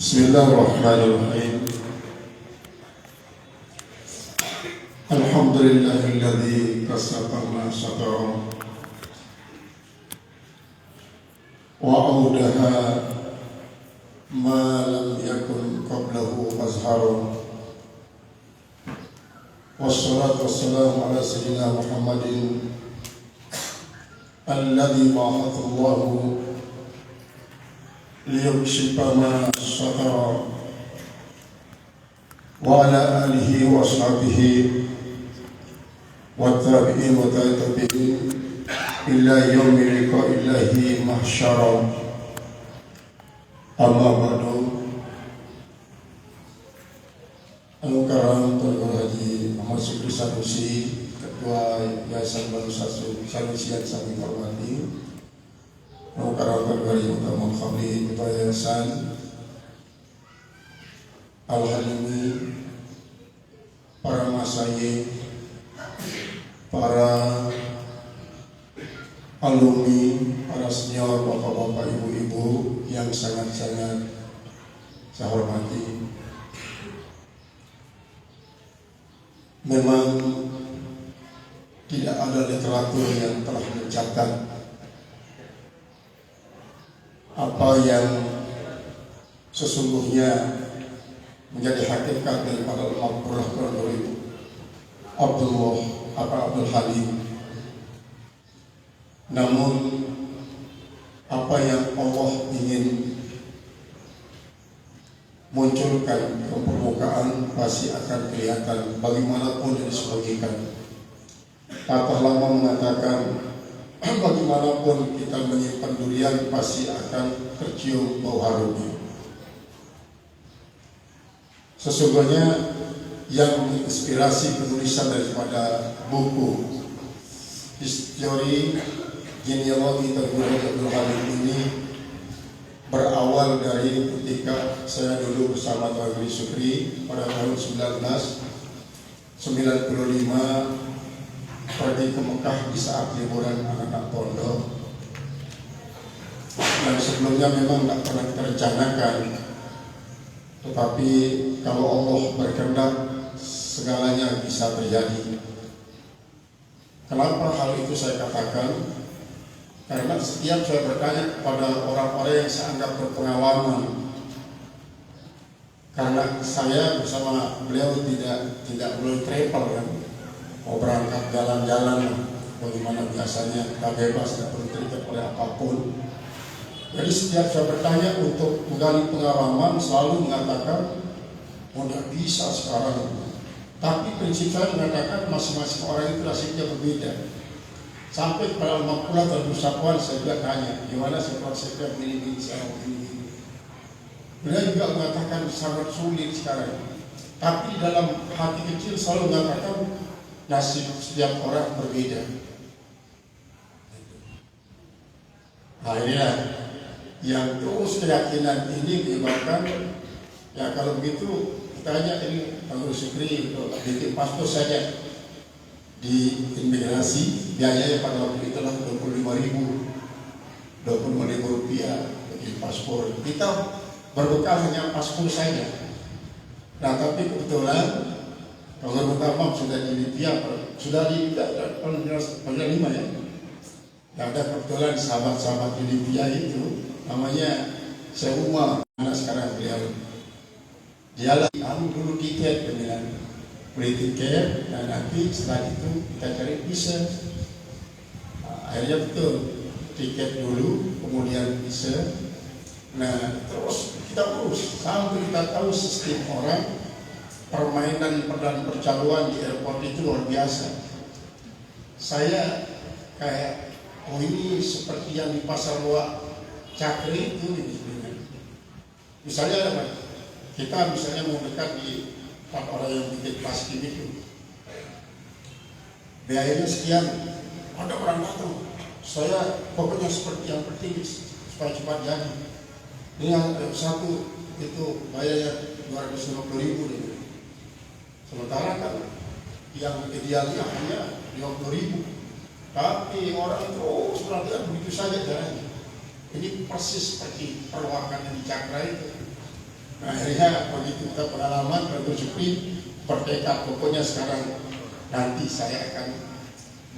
Bismillahirrahmanirrahim. Alhamdulillahilladzi kasafana satara wa audaha ma lam yakun qablahu azhara. Wassalatu wassalamu ala sayyidina Muhammadin alladzi ba'athahu Allahu liyukshifa ma satara wa ala alihi wa ashabihi wa tabi'in wa tabi'in ila yaumil liqa'illahi mahsyara. Amma ba'du. Al-Karam Tuan Haji Muhammad Syukri Sanusi, Ketua Yayasan Bangsa Sanusi yang kami hormati, Al-Karam Tuan Haji Utama Khamli, Ketua Yayasan Al-Halimi, para masyayikh, para alumni, para senior, bapak-bapak, ibu-ibu yang sangat-sangat saya hormati. Memang tidak ada literatur yang telah mencatat apa yang sesungguhnya menjadi hakikat daripada al-Maghfurah Abdul Halim. Namun apa yang Allah ingin munculkan ke permukaan pasti akan kelihatan bagaimanapun yang disembunyikan. Patah lama mengatakan bagaimanapun kita menyimpan durian pasti akan tercium bau harumnya. Sesungguhnya yang menginspirasi penulisan daripada buku histori genealogi Abdul Halim ini berawal dari ketika saya dulu bersama Tuan Haji Syukri pada tahun 1995 pergi ke Mekah di saat liburan anak-anak pondok. Dan sebelumnya memang tak pernah terencanakan, tetapi kalau Allah berkehendak segalanya bisa terjadi. Kenapa hal itu saya katakan? Karena setiap saya bertanya kepada orang-orang yang saya anggap berpengalaman, karena saya bersama beliau tidak boleh travel kan, mau berangkat jalan-jalan bagaimana biasanya kita bebas, tidak perlu terikat oleh apapun. Jadi setiap saya bertanya untuk menggali pengalaman selalu mengatakan tidak bisa sekarang. Tapi prinsip saya mengatakan masing-masing orang itu nasibnya berbeda. Sampai pada Al-Maqpulah Al-Musafwan saya juga tanya, gimana sih konsepnya begini sekarang begini. Beliau juga mengatakan sangat sulit sekarang. Tapi dalam hati kecil selalu mengatakan nasib setiap orang berbeda. Nah inilah yang terus keyakinan ini menyebabkan, ya kalau begitu kita aja ini Pak Syukri bikin paspor saja di imigrasi, biayanya pada waktu itu lah 25.000 rupiah bikin paspor. Kita berbekal hanya paspor saja. Nah tapi kebetulan kalau pertama sudah di Libya, sudah di tahun 5 ya. Dan ada kebetulan sahabat-sahabat di Libya itu namanya Syekh Umar, anak sekarang dia lah dulu tiket dengan beli tiket, dan nanti setelah itu kita cari visa. Akhirnya betul tiket dulu, kemudian visa. Nah terus kita urus sampai kita tahu sistem orang, permainan dan percaluan di airport itu luar biasa. Saya kayak ini seperti yang di pasar luar Cakri itu misalnya apa? Kita misalnya mau dekat di tempat orang yang bikin plastik itu, biayanya sekian, ada orang datang, saya pokoknya seperti yang penting supaya cepat jadi. Ini yang satu itu bayarnya 250.000 deh. Sementara kan yang idealnya hanya 50.000, tapi orang terus perhatian begitu saja caranya. Ini persis seperti perwakilan di Cakra itu. Nah, akhirnya begitu kita pengalaman, Bapak Supri bertekad, pokoknya sekarang nanti saya akan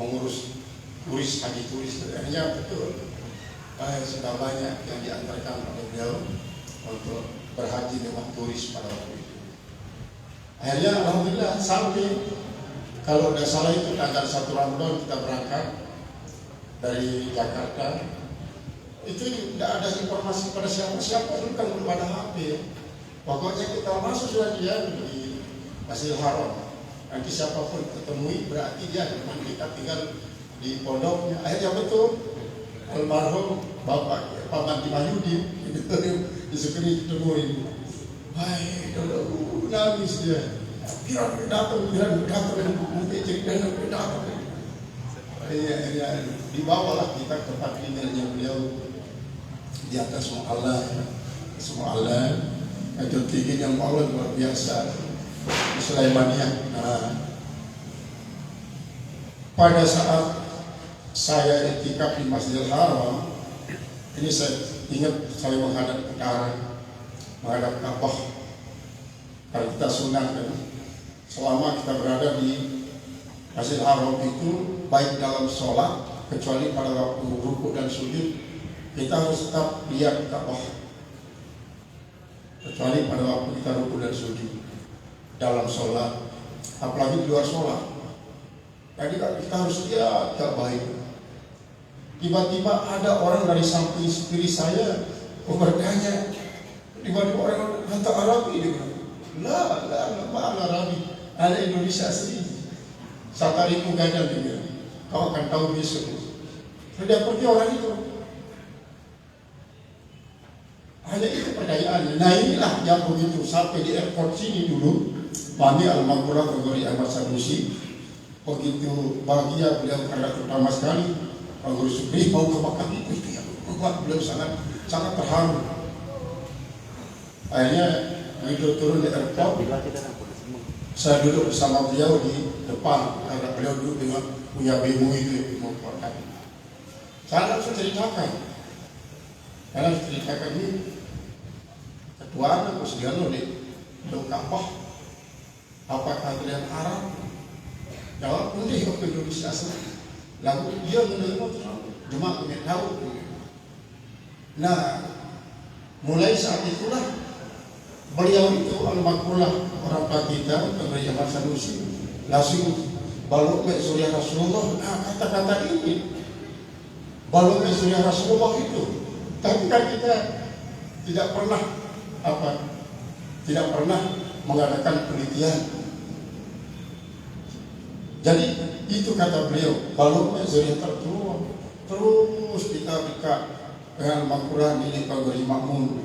mengurus turis, haji turis. Akhirnya betul, sudah banyak yang diantarkan oleh beliau untuk berhaji dengan turis pada waktu itu. Akhirnya alhamdulillah sampai, kalau tidak salah itu tanggal 1 Ramadan kita berangkat dari Jakarta. Itu tidak ada informasi pada siapa-siapa, dulu kan belum ada HP. Pokoknya kita masuk sudah dia di Masjidil Haram. Nanti siapapun ketemui berarti dia memang kita tinggal di pondoknya. Akhirnya betul, almarhum Bapak Pak Mandi Mahyudi disukuri ditemuin. Hai, dulu nangis dia. Kira datang mungkin ceritanya datang. Akhirnya dibawalah kita ke tempat tinggalnya beliau di atas semua Allah. Itu tinggi yang Allah luar biasa di Sulaimaniyah. Nah, pada saat saya itikaf di Masjidil Haram, ini saya ingat saya menghadap ke arah, menghadap Ka'bah. Kalau kita sunahkan, selama kita berada di Masjidil Haram itu, baik dalam sholat, kecuali pada waktu rukuk dan sujud, kita harus tetap lihat Ka'bah. Kecuali pada waktu kita rukuk dan sujud dalam sholat, apalagi di luar sholat. Jadi kita harus lihat Ka'bah itu. Tiba-tiba ada orang dari samping kiri saya bertanya, tiba-tiba orang kata Arabi, dia bilang, lah, Arabi, ada Indonesia asli. Satariku gadang dia, kau akan tahu besok. Sudah pergi orang itu. Hanya itu pertanyaannya. Nah inilah yang begitu sampai di airport sini dulu, Mami Al-Maghfurah Tenggory Ahmad Sanusi begitu bahagia beliau karena terutama sekali Tenggory Supri mau ke Makkah itu yang membuat beliau sangat terharu. Akhirnya begitu turun di airport, saya duduk bersama beliau di depan karena beliau duduk dengan punya bemo itu yang membuatkan. Saya langsung ceritakan ini ketuaan Kusdiano di Ka'bah, apakah kalian Arab? Jawab, ini ke Indonesia asli. Lalu dia menerima cuma punya tahu. Nah, mulai saat itulah beliau itu Al-Maghfurah orang tua kita, Tenggory Ahmad Sanusi, langsung balok Surya Rasulullah. Nah, kata-kata ini balok Surya Rasulullah itu. Tapi kan kita tidak pernah mengadakan penelitian. Jadi itu kata beliau, baloknya Zuriat terus kita dengan Maghfurah ini Tenggory Makmun.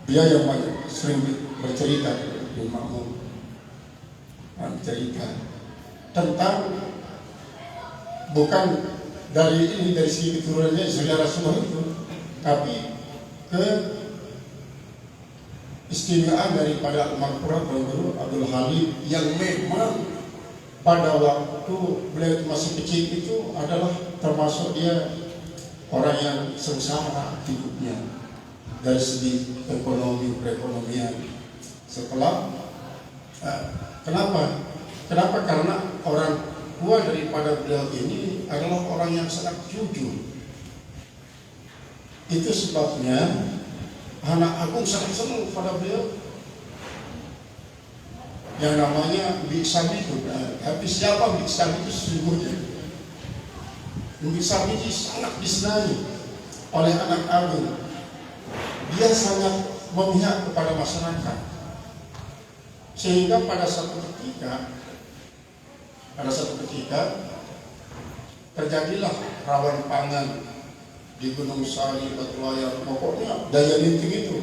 Dia yang sering bercerita di Makmun, bercerita tentang bukan dari segi keturunannya Zuriat Rasulullah itu, tapi ke istimewaan daripada Al-Maghfurah Tenggory Abdul Halim yang memang pada waktu beliau masih kecil itu adalah termasuk dia orang yang sengsara hidupnya dari segi perekonomian. Setelah kenapa? Karena orang tua daripada beliau ini adalah orang yang sangat jujur. Itu sebabnya anak agung sangat senang pada beliau. Yang namanya Biksan itu, tapi siapa Biksan itu sesungguhnya? Biksan itu sangat disenangi oleh anak agung. Dia sangat memihak kepada masyarakat, sehingga pada satu ketika terjadilah rawan pangan di Gunung Sari, Batu Layar, pokoknya daya linting itu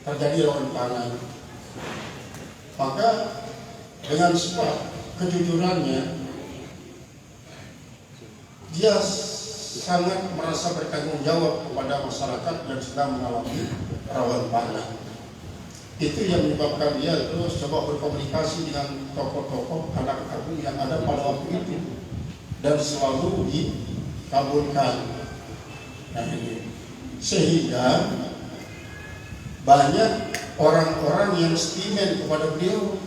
terjadi rawan pangan. Maka dengan sebab kejujurannya, dia sangat merasa bertanggung jawab kepada masyarakat yang sedang mengalami rawan pangan. Itu yang menyebabkan dia terus coba berkomunikasi dengan tokoh-tokoh anak agung yang ada pada waktu itu, dan selalu dikabulkan. Nah ini sehingga banyak orang-orang yang sentimen kepada beliau.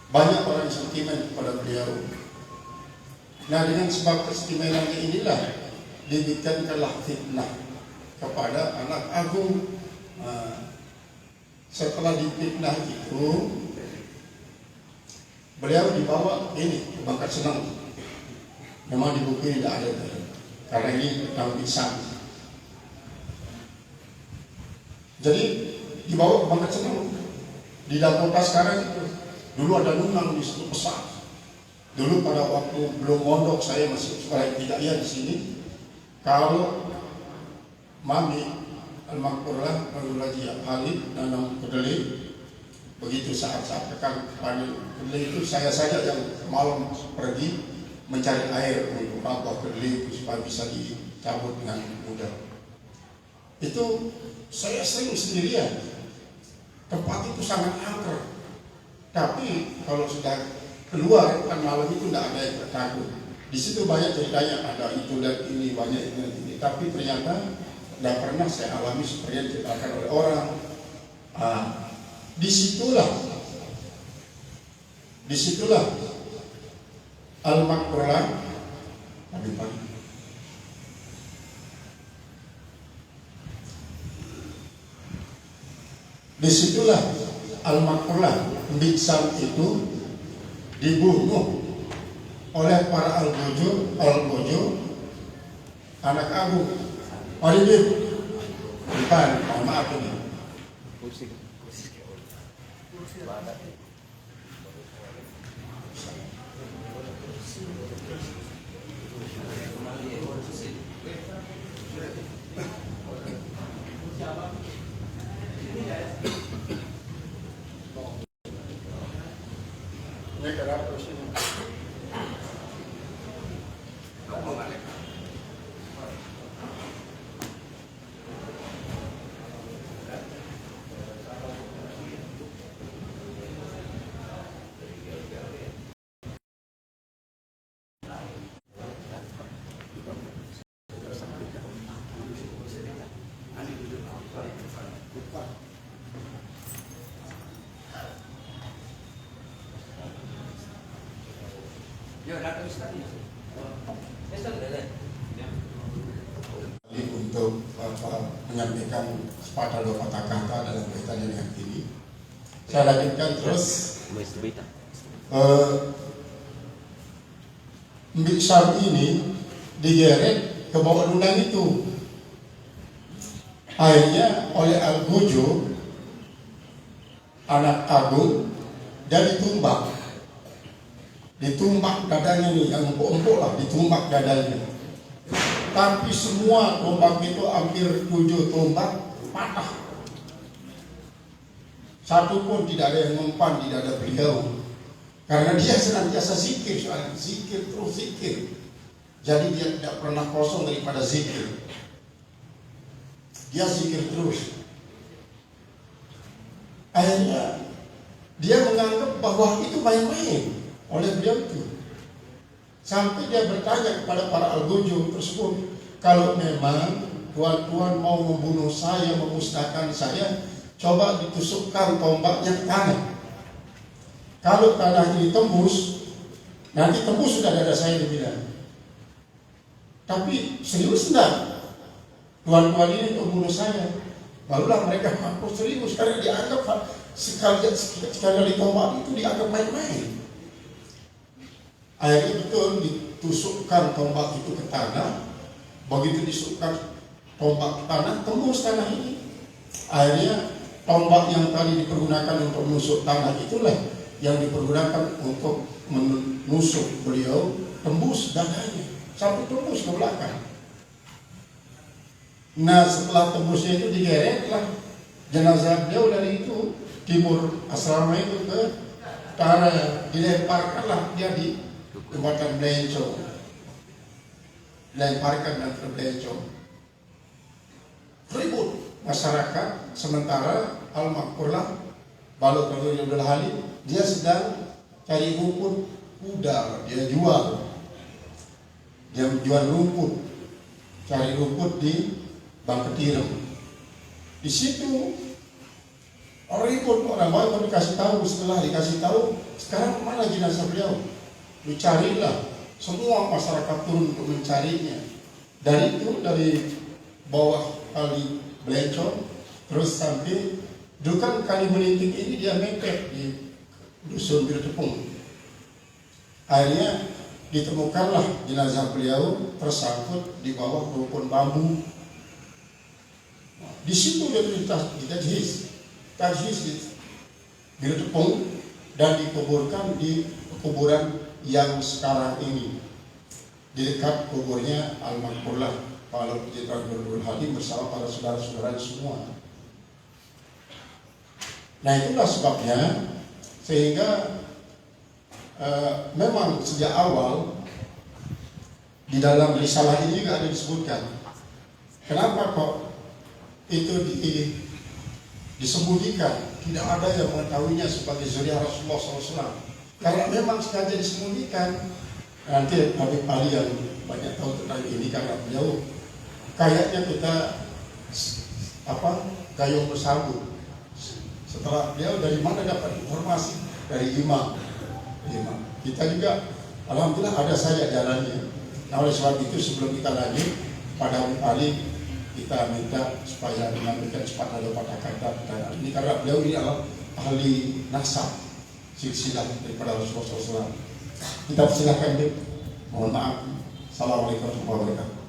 Banyak orang yang sentimen kepada beliau. Nah, dengan sebab kestimenannya inilah dibikinkanlah fitnah kepada anak agung. Setelah difitnah itu, beliau dibawa ini ke Bangka Senang. Memang di buku ini tidak ada, karena ini tentang lisan. Jadi dibawa ke Bangka Senang. Di Dakota sekarang itu, dulu ada nunang di situ besar. Dulu pada waktu belum mondok, saya masih sekolah ibtidaiyah di sini. Kalau mami Al-Makmurlah Al-Rajiyah Halid nanam kedelai, begitu saat-saat tekan panen kedelai itu, saya saja yang malam pergi mencari air untuk rampah kedelai supaya bisa dicabut dengan mudah. Itu saya sering sendirian. Tempat itu sangat angker. Tapi kalau sudah keluar kan malam itu tidak ada yang takut. Di situ banyak ceritanya, ada itu dan ini, banyak ini. Tapi ternyata tidak pernah saya alami seperti yang diceritakan oleh orang. Disitulah Al-Makmurlah pagi-pagi. Disitulah Al-Makmurlah Biksan itu dibunuh oleh para Al-Gojo anak agung. Origin bukan, maaf ini. Ini kenapa terus ini? Untuk menyampaikan sepatah dua patah kata dalam kaitannya dengan ini, saya lanjutkan terus. Mbik Syam ini digeret ke bawah lunang itu, akhirnya oleh Al-Gojo anak agung dan ditumbak dadanya nih, yang empuk-empuk lah, ditumbak dadanya. Tapi semua tombak itu hampir 7 tombak patah. Satu pun tidak ada yang mempan di dada beliau, karena dia senantiasa zikir, terus zikir. Jadi dia tidak pernah kosong daripada zikir. Dia zikir terus. Akhirnya dia menganggap bahwa itu main-main oleh beliau itu. Sampai dia bertanya kepada para Al-Gojo tersebut, kalau memang tuan-tuan mau membunuh saya, memusnahkan saya, coba ditusukkan tombaknya ke tanah. Kalau tanah ini tembus, nanti tembus sudah dada saya, dibilang. Tapi serius enggak tuan-tuan ini membunuh saya? Barulah mereka mengaku serius, karena dianggap sekali tombak itu dianggap main-main. Akhirnya betul ditusukkan tombak itu ke tanah. Begitu ditusukkan tombak ke tanah, tembus tanah ini. Akhirnya tombak yang tadi dipergunakan untuk menusuk tanah itulah yang dipergunakan untuk menusuk beliau, tembus dadanya sampai tembus ke belakang. Nah, setelah tembusnya itu digeretlah jenazah beliau dari itu timur asrama itu ke utara, dilemparkanlah dia di jembatan Blencong, lemparkan dan terbelencong. Ribut masyarakat, sementara Al-Makmurlah Balok Abdul Halim dia sedang cari rumput kuda, dia jual rumput, cari rumput di Bangketirem. Di situ ribut orang baru dikasih tahu, setelah dikasih tahu, sekarang mana jenazah beliau? Dicarilah, semua masyarakat turun untuk mencarinya. Dari itu, dari bawah kali Belencong, terus sampai dulu kan kali Melinting ini dia mepet di dusun Birtepung. Akhirnya ditemukanlah jenazah beliau tersangkut di bawah rumpun bambu. Di situ dia ditajhis di Birtepung dan dikuburkan di kuburan yang sekarang ini di dekat kuburnya almarhumlah Pak Jenderal Nurul Hadim bersama para saudara-saudara semua. Nah itulah sebabnya sehingga memang sejak awal di dalam risalah ini juga ada disebutkan kenapa kok itu disembunyikan, tidak ada yang mengetahuinya sebagai zuriat Rasulullah SAW. Karena memang sengaja disembunyikan. Nanti Habib Ali yang banyak tahu tentang ini karena beliau kayaknya kita gayung bersambut. Setelah beliau dari mana dapat informasi? Dari imam. Kita juga alhamdulillah ada saja jalannya. Nah oleh sebab itu sebelum kita lanjut pada Habib Ali, kita minta supaya menyampaikan cepat ada pada kata ini karena beliau ini adalah ahli nasab silsilah daripada Rasulullah SAW. Kita persilakan Bib. Mohon maaf. Assalamualaikum warahmatullahi wabarakatuh.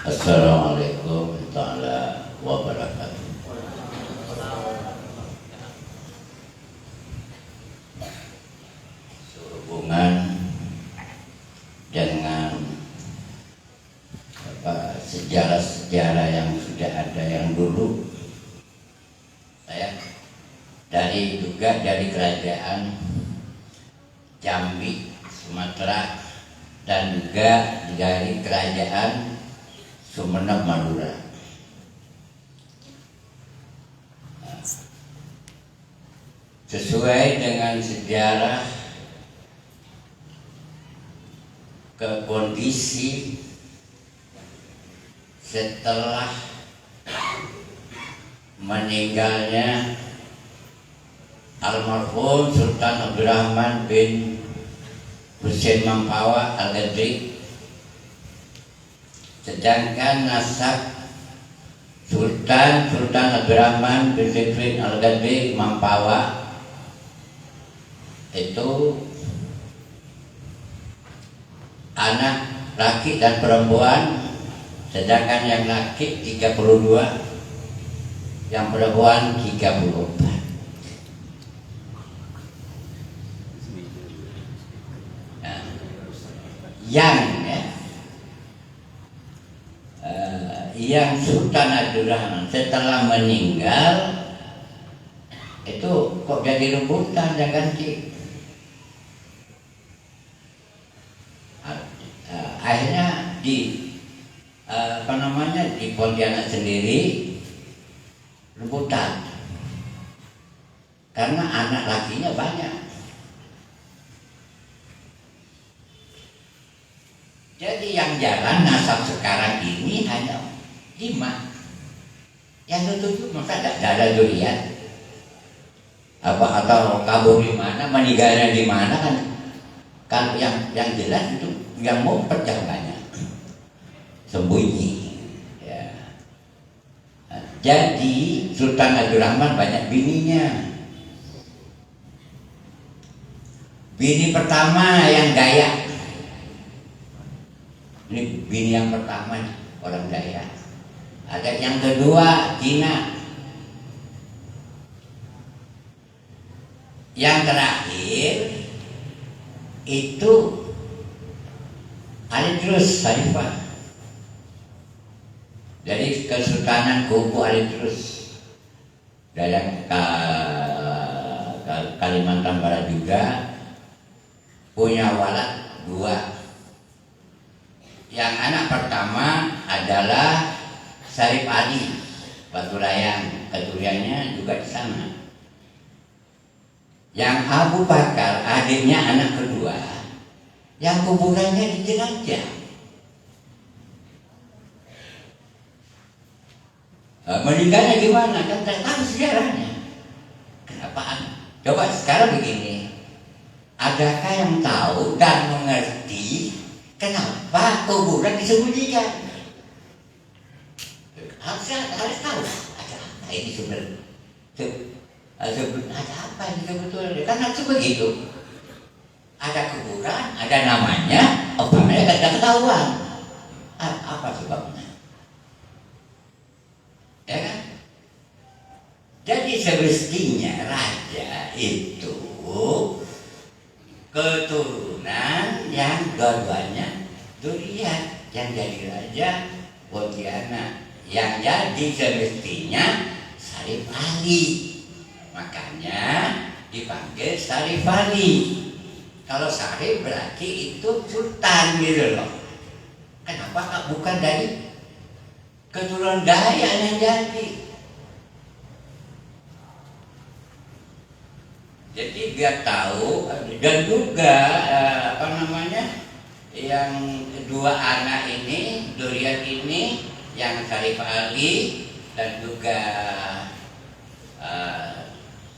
Assalamualaikum warahmatullahi wabarakatuh. Sehubungan dengan sejarah-sejarah yang sudah ada yang dulu, saya dari kerajaan Jambi, Sumatera, dan juga dari kerajaan Sumeneb, Madura. Sesuai dengan sejarah kondisi setelah meninggalnya almarhum Sultan Abdurrahman bin Husein Mampawa Al-Ghazali, sedangkan nasab Sultan Abdurrahman bin Zifrin Al-Ghazali Mampawa itu anak laki dan perempuan, sedangkan yang laki 32, yang perempuan 34. Nah, yang Sultan Abdurrahman setelah meninggal itu kok jadi rebutan dan ganti. Akhirnya di Pontianak sendiri rebutan karena anak lakinya banyak. Jadi yang jalan nasab sekarang ini hanya 5. Yang ketujuh masa tidak ada zuriat atau kabur di mana, meninggalnya di mana kan? Kalau yang jelas itu yang ngumpet yang banyak, sembunyi. Ya. Jadi Sultan Abdurrahman banyak bininya. Bini pertama yang Dayak. Ini bini yang pertama orang Dayak. Ada yang kedua Cina. Yang terakhir itu Alitrus Khalifah dari Kesultanan Kupu Alitrus dari Kalimantan Barat juga punya walad 2. Yang anak pertama adalah Syarif Ali Baturayan, keturiannya juga di sana. Yang Abu Bakar adiknya anak kedua yang kuburannya dijelajah. Meninggalnya gimana? Kan tidak tahu sejarahnya. Kenapa? Coba sekarang begini, adakah yang tahu dan mengerti kenapa kuburan disembunyikan? Harus tahu. Ada apa ini sebenarnya? Ada apa ini sebetulnya? Kan harus begitu. Ada kuburan, ada namanya, namanya tidak ketahuan. Apa sebabnya? Ya kan? Jadi semestinya raja itu keturunan yang dua-duanya durian, yang jadi raja Pontianak, yang jadi semestinya Saripali, makanya dipanggil Saripali. Kalau Sarip berarti itu sultan gitu loh. Kenapa bukan dari keturunan Dayak yang jadi? Jadi biar tahu, dan juga yang dua anak ini, Durian ini, yang Sarip Ali dan juga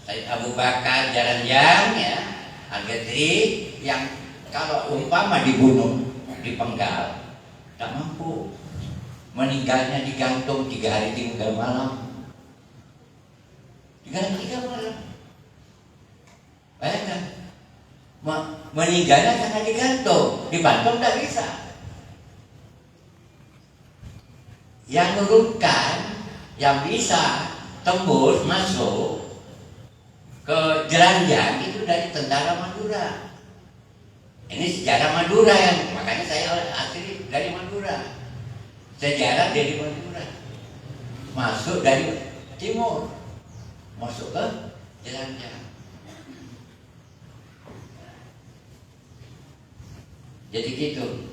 Said Abu Bakar Jaranjang ya, Al-Ghazali, yang kalau umpama dibunuh, dipenggal, tak mampu, meninggalnya digantung 3 hari 3 malam, 3 hari 3 malam. Bayangkan, meninggalnya karena digantung, dibantung tak bisa. Yang menurunkan, yang bisa tembus masuk ke Jeranjang itu dari tentara Madura. Ini sejarah Madura, yang makanya saya asli dari Madura. Sejarah dari Madura, masuk dari timur, masuk ke Jeranjang. Jadi gitu,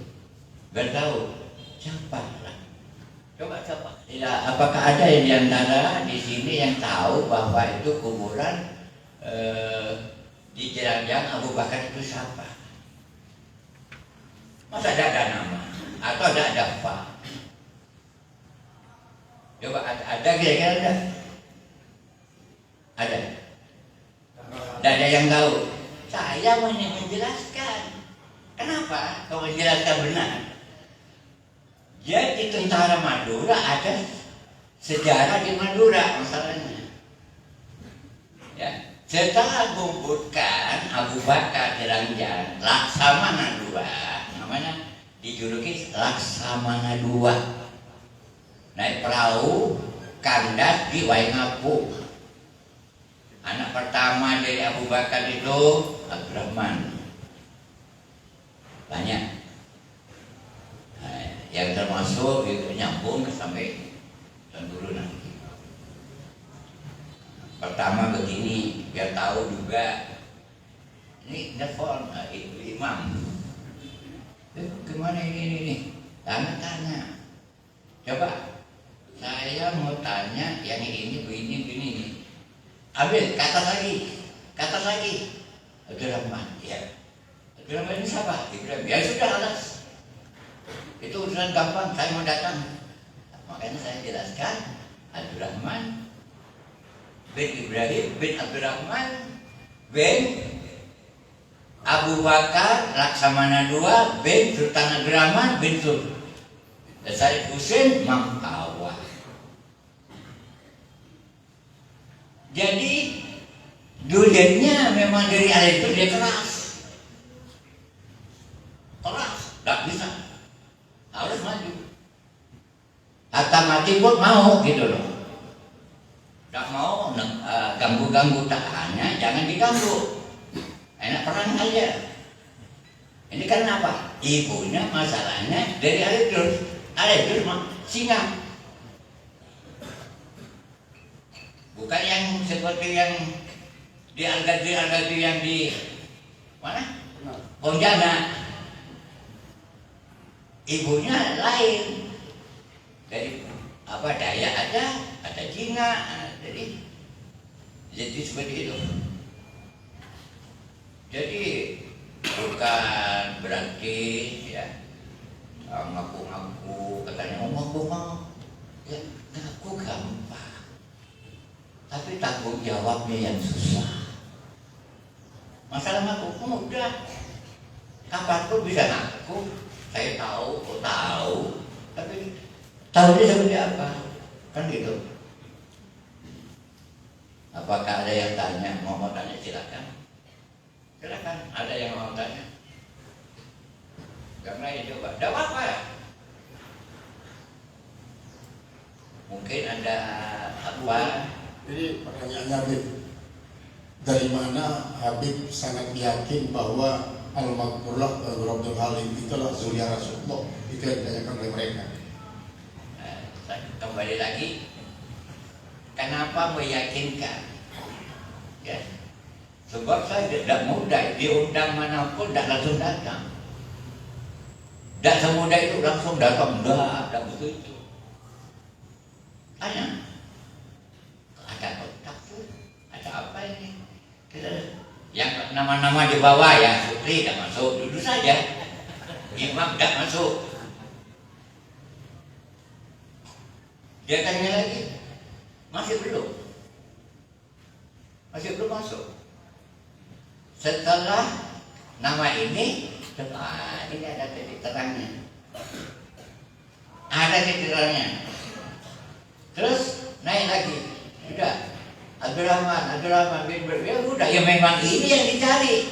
bertahu siapa lah. Coba. Ya, apakah ada yang diantara di sini yang tahu bahwa itu kuburan di Jeranjang Abu Bakar itu siapa? Masa ada nama atau ada apa? Coba ada kira-kira ada? Ada? Tidak ada yang tahu. Saya menjelaskan. Kenapa? Kalau menjelaskan benar. Jadi tentara Madura ada sejarah di Madura masalahnya. Ya, setelah mengumpulkan Abu Bakar Jeranjang, Laksamana II, namanya dijuluki Laksamana II, naik perahu kandas di Waingapu. Anak pertama dari Abu Bakar itu Abdurrahman. Banyak yang termasuk itu nyambung sampai turunan. Pertama begini, biar tahu juga ini telepon imam. Gimana ini? Tanya. Coba saya mau tanya yang ini begini. Ambil kata lagi. Abdurrahman, ya. Abdurrahman ini siapa? Ibrahim. Ya sudah alas. Itu urusan gampang, saya mau datang. Makanya saya jelaskan Abdurrahman bin Ibrahim bin Abdurrahman bin Abu Bakar Laksamana II bin Sultan Abdurrahman bin Said Husain Mangkawa. Jadi duriannya memang dari air itu dia keras, tak bisa, harus maju. Kata mati pun mau gitu loh. Tak mau ganggu-ganggu, tak hanya jangan diganggu. Enak perang aja. Ini kan apa? Ibunya masalahnya dari Al-Ghazali singa. Bukan yang seperti yang di Al-Ghazali yang di mana? Pontianak. Ibunya lain. Dari Dayak ada Cina, jadi seperti itu. Jadi bukan gratis ya, ngaku-ngaku katanya ngaku mau ya, ngaku gampang tapi tanggung jawabnya yang susah. Masalah ngaku mudah, kapanpun bisa ngaku saya tahu, kok tahu, tapi tahunya seperti apa kan gitu. Apakah ada yang tanya? Mau tanya silakan. Silakan, ada yang mau tanya? Karena ya coba, tidak apa-apa ya. Mungkin ada apa? Jadi pertanyaannya Habib, dari mana Habib sangat yakin bahwa Al-Maghfurlah Rabbul Halim itulah Zulia Rasulullah? Itu yang ditanyakan oleh mereka. Kembali lagi, kenapa meyakinkan? Ya, sebab saya tidak mudah diundang manapun, tidak langsung datang. Tidak semudah itu langsung datang, tidak begitu. Tanya, ada kontak tuh, ada apa ini? Yang nama-nama di bawah ya, Supri tidak masuk, duduk saja. Imam tidak masuk. Dia tanya lagi, masih belum? Masih belum masuk. Setelah nama ini ada titik terangnya. Ada titik terangnya. Terus naik lagi. Sudah. Abdurrahman bin Ber. Ya udah, ya memang ini yang dicari.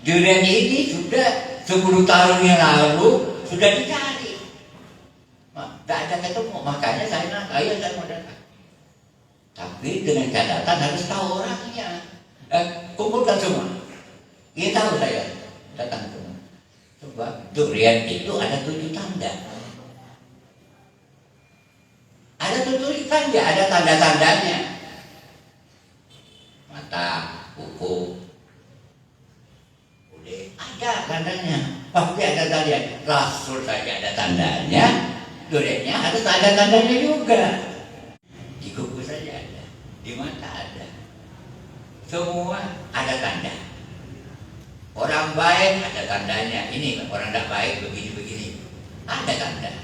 Durian ini sudah 10 tahun yang lalu sudah dicari. Tidak ada ketemu, makanya saya mau datang. Tapi dengan catatan harus tahu orangnya. Kumpulkan semua. Dia tahu saya datang semua. Coba durian itu ada 7 tanda. Ada 7 tanda, ada tanda-tandanya. Mata, kuku, udah ada tandanya. Pasti ada tandanya. Rasul saja ada tandanya. Duriannya ada tanda-tandanya juga. Di kuku saja ada, di mata ada, semua ada tanda. Orang baik ada tandanya, ini orang tidak baik begini-begini, ada tanda.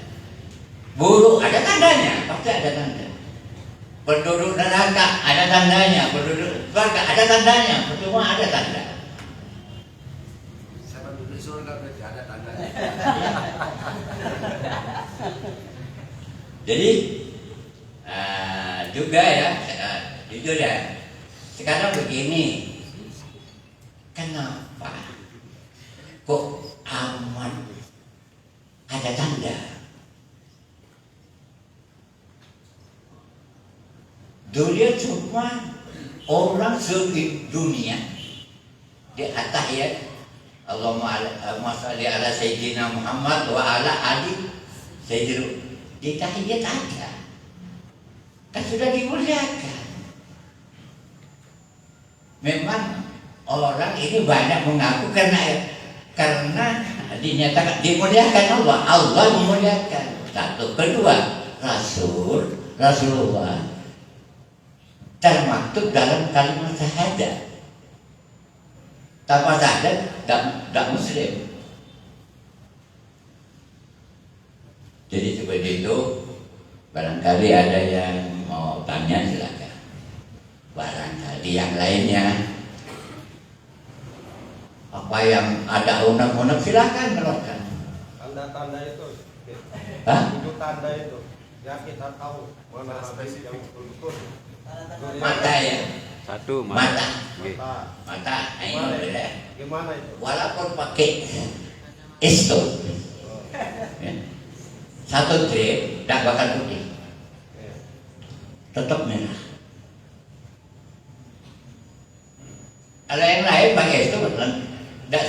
Buruk ada tandanya, pasti ada tanda. Penduduk neraka ada tandanya, penduduk surga ada tandanya, semua ada tanda. Sama penduduk surga berarti ada tandanya. Jadi juga ya, jujur ya. Sekarang begini, kenapa kok aman ada tanda? Dunia cuma orang sedunia di atas ya. Allahumma sholli ala Sayyidina Muhammad wa ala ali Sayyidina. Di tahiyat ada, kan sudah dimuliakan. Memang orang ini banyak mengaku karena dinyatakan dimuliakan Allah, Allah memuliakan. Satu, kedua, Rasulullah termaktub dalam kalimat syahadat. Tanpa syahadat tidak muslim. Jadi seperti itu. Barangkali ada yang mau tanya silakan. Barangkali yang lainnya apa yang ada unek-unek silakan keluarkan. Tanda-tanda itu. Hah? Itu tanda itu. Ya kita tahu mana spesifik yang betul-betul. Mata ya. Satu Mata. Mata. Ini beda. Gimana itu? Walaupun pakai isto, ya. Satu drip tidak bakal putih, tetap merah. Kalau yang lain pakai isto betul, tidak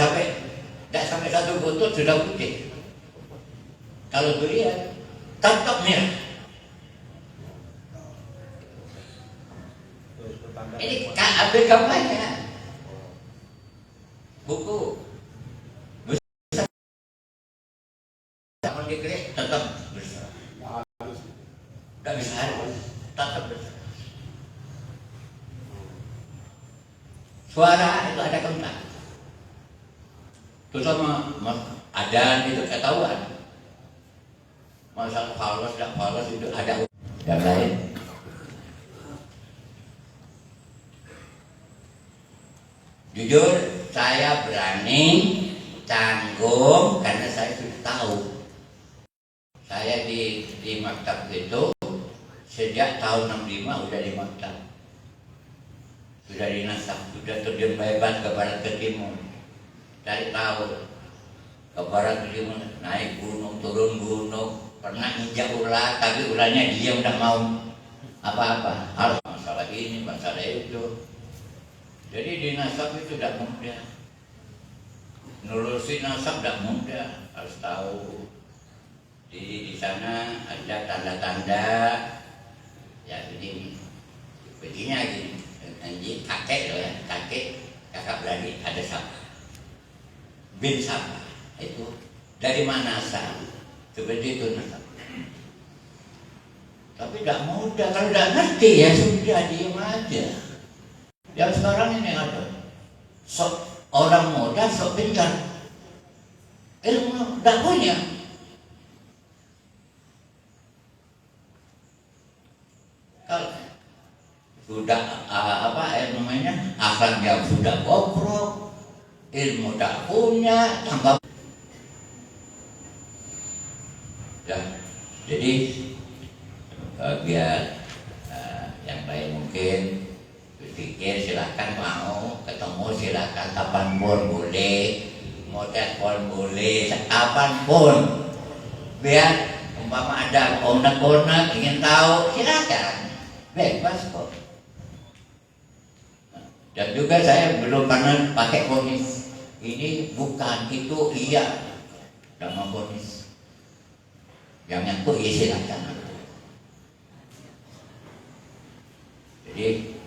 sampai satu botol sudah putih. Kalau durian tetap merah. Ini ambil gambarnya. Buku besar digerik tetap besar, tidak bisa tetap besar. Suara itu ada kontak. Terus sama ada itu ketahuan. Masalah falas tidak falas itu ada yang lain. Jujur saya berani tanggung karena saya sudah tahu. Saya di maktab itu sejak tahun 65 udah di maktab. Sudah dinasab, sudah terjun bebas ke barat ke timur. Cari tahu ke barat ke timur, naik gunung, turun gunung, pernah injak ular, tapi ularnya diam tidak mau apa-apa. Harus masalah ini, masalah itu. Jadi di nasab itu tidak mudah. Nelurusi nasab tidak mudah, harus tahu. Di sana ada tanda-tanda ya begini, begini gini, kakek loh ya, kakak beradik ada siapa, bin siapa, itu dari mana asal, seperti itu nasab. Tapi tidak mudah, kalau tidak ngerti ya sudah diam aja. Yang sekarang ini ada orang muda sok pintar, ilmu tidak punya. Kalau sudah namanya akhlaknya sudah bobrok, ilmu tak punya, tambah ya. Jadi biar yang lain mungkin berpikir silahkan, mau ketemu silahkan, kapanpun boleh, mau telepon boleh, kapanpun. Biar umpama ada onak-onak ingin tahu silahkan, bebas kok. Dan juga saya belum pernah pakai vonis. Ini bukan, itu iya, nama vonis. Yang nyaku ya silahkan. Jadi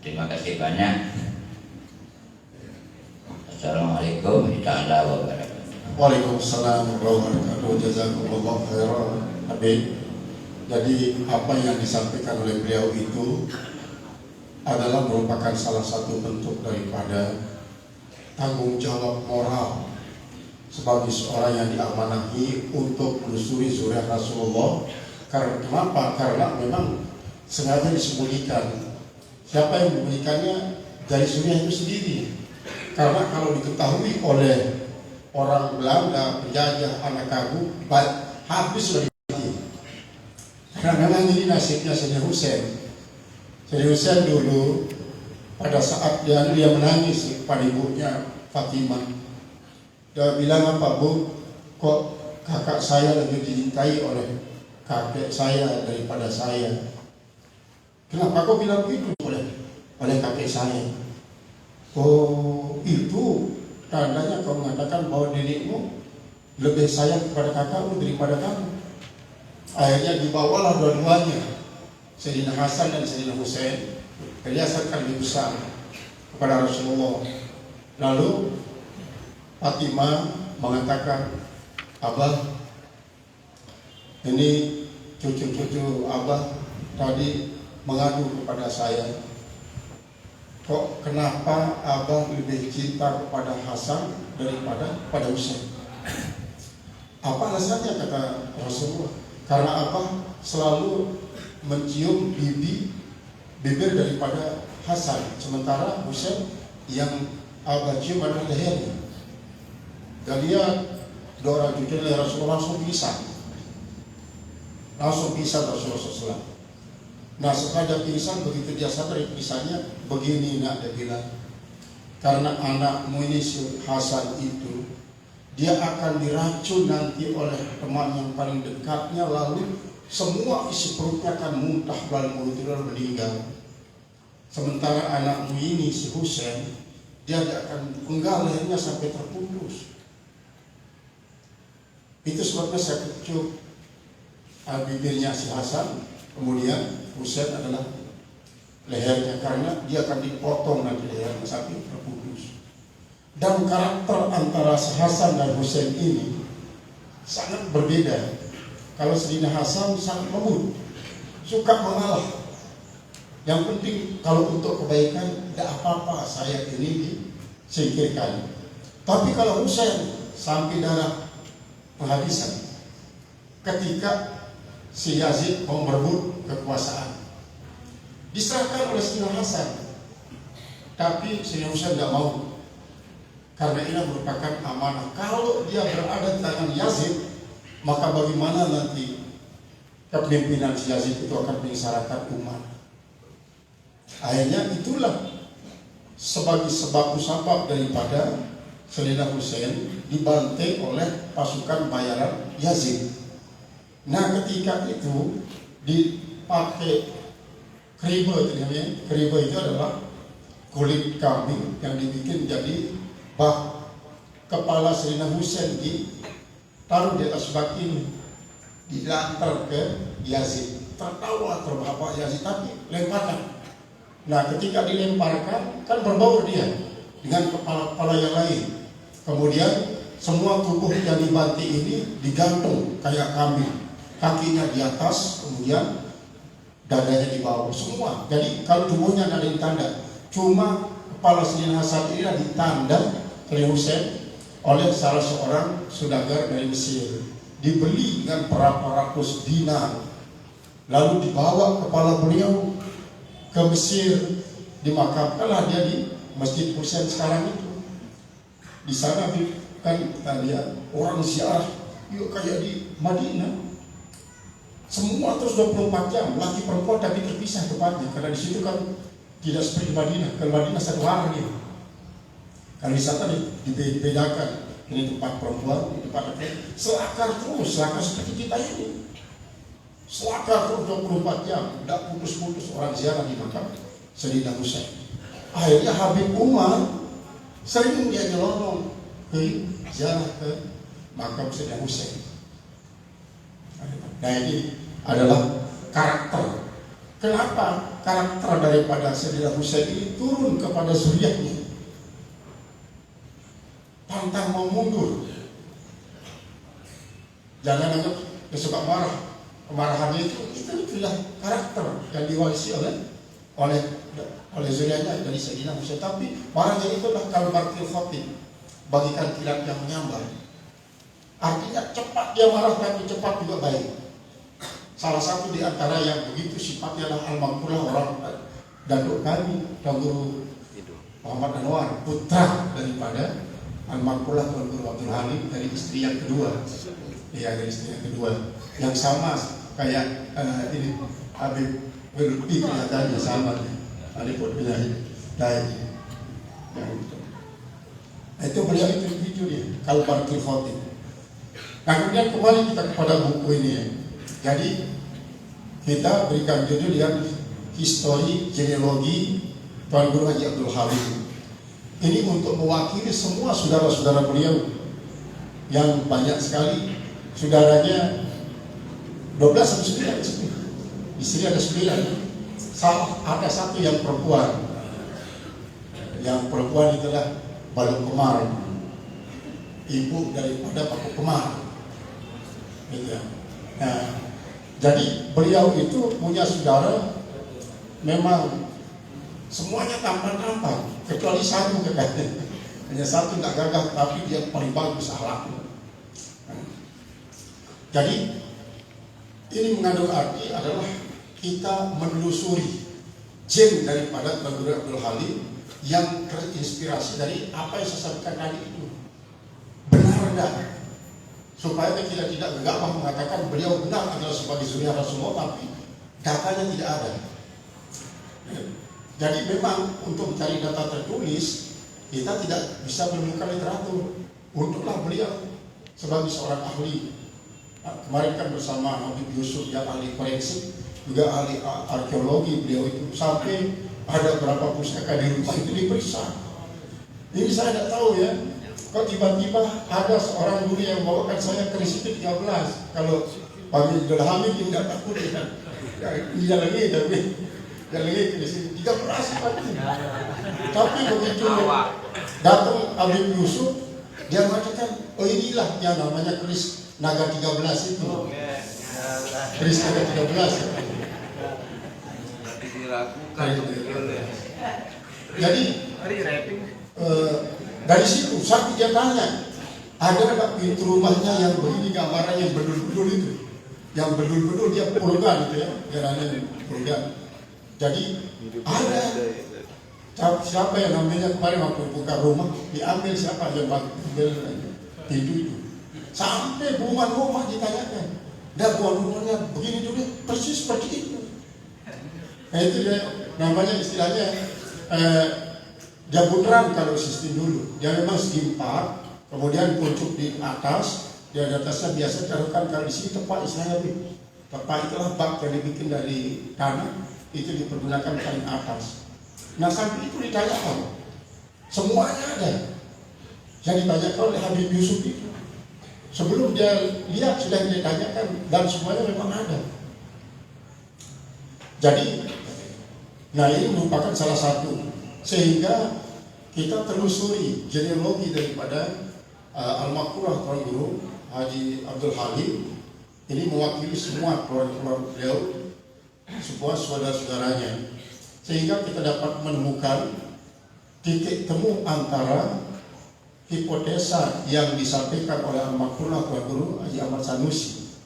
terima kasih banyak. Assalamualaikum warahmatullahi wabarakatuh. Waalaikumsalam warahmatullahi wabarakatuh. Jazakumullah khairan, Habib. Jadi apa yang disampaikan oleh beliau itu adalah merupakan salah satu bentuk daripada tanggung jawab moral sebagai seorang yang diamanahi untuk menelusuri zuriat Rasulullah. Karena kenapa? Karena memang sengaja disembunyikan. Siapa yang memberikannya? Dari zuriat itu sendiri. Karena kalau diketahui oleh orang Belanda, penjajah, anak kagu, habis sudah dimati. Karena memang ini nasibnya Sayyidina Husain. Sayyidina Husain dulu pada saat dia menangis pada ibunya Fatimah. Dia bilang, apa Bu? Kok kakak saya lebih dicintai oleh kakek saya daripada saya? Kenapa kau bilang begitu? Oleh kakek saya. Oh, itu tandanya kau mengatakan bahwa nenekmu lebih sayang kepada kakakmu daripada kamu. Akhirnya dibawalah dua-duanya, Sayyidina Hasan dan Sayyidina Husain, perhiasan lebih besar kepada Rasulullah. Lalu Fatimah mengatakan, Abah, ini cucu-cucu Abah tadi mengadu kepada saya, kok kenapa Abah lebih cinta kepada Hasan daripada pada Husain? Apa alasannya? Kata Rasulullah, karena Abah selalu mencium bibir daripada Hasan, sementara Husain yang Abah cium adalah lehernya. Dan dia dua orang cucu dari Rasulullah langsung pisah Rasulullah SAW. Nah, sengaja pingsan, begitu dia sadar pisahnya, begini nak, dia bilang, karena anakmu ini si Hasan itu, dia akan diracun nanti oleh teman yang paling dekatnya, lalu semua isi perutnya akan muntah dalam mulut, lalu meninggal. Sementara anakmu ini si Husain, dia akan penggal lehernya sampai terputus. Itu sebabnya saya kecup bibirnya si Hasan, kemudian Husain adalah lehernya, karena dia akan dipotong nanti lehernya sampai terputus. Dan karakter antara Hasan dan Husain ini sangat berbeda. Kalau Sayyidina Hasan sangat lembut, suka mengalah. Yang penting kalau untuk kebaikan, tidak apa-apa saya ini disingkirkan. Tapi kalau Husain sampai darah penghabisan ketika si Yazid mau merebut kekuasaan, diserahkan oleh Sayyidina Hasan, tapi Sayyidina Husain tidak mau karena ini merupakan amanah. Kalau dia berada di tangan Yazid, maka bagaimana nanti kepemimpinan si Yazid itu akan menyengsarakan umat. Akhirnya itulah sebagai sebab daripada Sayyidina Husain dibantai oleh pasukan bayaran Yazid. Nah, ketika itu dipakai kriba, kriba itu adalah kulit kambing yang dibikin jadi bah. Kepala Sayyidina Husain ditaruh di atas bak ini, dilantar ke Yazid. Tertawa terbahak Yazid, tapi lemparkan. Nah, ketika dilemparkan kan berbaur dia dengan kepala-kepala yang lain. Kemudian semua tubuh yang dibanting ini digantung kayak kambing, kakinya di atas, kemudian dadanya di bawah semua. Jadi kalau tubuhnya tidak ada yang tanda, cuma kepala Sayyidina Hasan ini ditanda oleh Husain oleh salah seorang saudagar dari Mesir, dibeli dengan berapa ratus dinar, lalu dibawa kepala beliau ke Mesir, dimakamkanlah dia di Masjid Husain sekarang itu. Di sana kan kita lihat orang ziarah yuk kayak di Madinah, semua terus 24 jam, laki perempuan tapi terpisah tempatnya, karena di situ kan tidak seperti Madinah. Kalau Madinah satu hari, kalau di sana dibedakan, ini tempat perempuan, ini tempat laki. Selakar terus, selakar seperti kita ini, selakar terus 24 jam, tidak putus-putus orang ziarah di makam Sayyidina Husain. Akhirnya Habib Umar sering dia nyelonong ke ziarah ke makam Sayyidina Husain. Nah, ini adalah karakter. Kenapa karakter daripada Sayyidina Husain ini turun kepada zuriyahnya? Pantang mau mundur. Jangan anggap dia suka marah. Kemarahannya itu itulah karakter yang diwarisi oleh zuriyahnya dari Sayyidina Husain. Tapi marahnya itu adalah kalbartil khatib, bagikan kilat yang menyambar. Artinya cepat dia marah, tapi cepat juga baik. Salah satu di antara yang begitu sifatnya adalah Al-Maqpulah, orang danduk kami, Tuan Guru Muhammad Anwar, putra daripada Al-Maqpulah Tuan Guru Abdul Halim, dari istri yang kedua. Iya, dari istri yang kedua, yang sama kayak ini Habib Lutfi, kelihatannya sama. Aliput Bilahi Dai. Itu beliau itu dia, Kalbartul Khatib. Nah, kemudian kembali kita kepada buku ini ya. Jadi kita berikan judul yang histori genealogi Tuan Guru Haji Abdul Halim. Ini untuk mewakili semua saudara-saudara beliau yang banyak sekali. Saudaranya 12 atau 9, di sini ada 9. Ada satu yang perempuan. Yang perempuan itulah Baluk Kemar, ibu daripada Paku Kemar. Gitu. Nah, jadi beliau itu punya saudara memang semuanya tampan-tampan, kecuali satu katanya. Hanya satu nggak gagah, tapi dia paling bagus akhlaknya. Jadi ini mengandung arti adalah kita menelusuri gen daripada Tuan Guru Abdul Halim yang terinspirasi dari apa yang saya sampaikan tadi itu. Benar enggak? Supaya kita tidak gegabah mengatakan beliau benar adalah sebagai zuriyah Rasulullah, tapi datanya tidak ada. Jadi memang untuk mencari data tertulis, kita tidak bisa menemukan literatur. Untuklah beliau sebagai seorang ahli. Nah, kemarin kan bersama Habib Yusuf yang ahli forensik, juga ahli arkeologi, beliau itu sampai ada berapa pustaka di rumah itu diperiksa. Ini saya tidak tahu ya, kok tiba-tiba ada seorang guru yang bawakan saya ke Resipi 13. Kalau Pak Abdul Hamid tidak takut ya, jalan lagi ke Resipi 13 pasti. Tapi begitu datang Habib Yusuf, dia mengatakan, oh inilah yang namanya keris Naga 13 itu. Keris Naga 13. Jadi Dari situ saat dia tanya, ada nggak pintu rumahnya yang begini gambaran yang bedul-bedul itu, yang bedul-bedul dia pulgan gitu ya, gerana pulgan. Jadi ada siapa yang namanya kemarin waktu buka rumah diambil siapa yang ambil pintu itu, sampai bukan rumah ditanyakan, dah bukan rumahnya begini dulu persis seperti itu. Nah itu dia namanya istilahnya dia bunderan kalau sistem dulu. Dia memang segi 4, kemudian pucuk di atas, di atasnya biasa taruhkan kalau di sini tepat istilahnya tepat itulah bak yang dibikin dari tanah itu dipergunakan paling atas. Nah sampai itu ditanyakan, semuanya ada. Yang ditanyakan oleh Habib Yusuf itu, sebelum dia lihat sudah ditanyakan dan semuanya memang ada. Jadi, nah ini merupakan salah satu sehingga kita telusuri genealogi daripada Al-Maqurah Tuan Guru Haji Abdul Halim. Ini mewakili semua keluarga beliau, semua saudara-saudaranya, sehingga kita dapat menemukan titik temu antara hipotesa yang disampaikan oleh Al-Maqurah Tuan Guru Haji Ahmad Sanusi.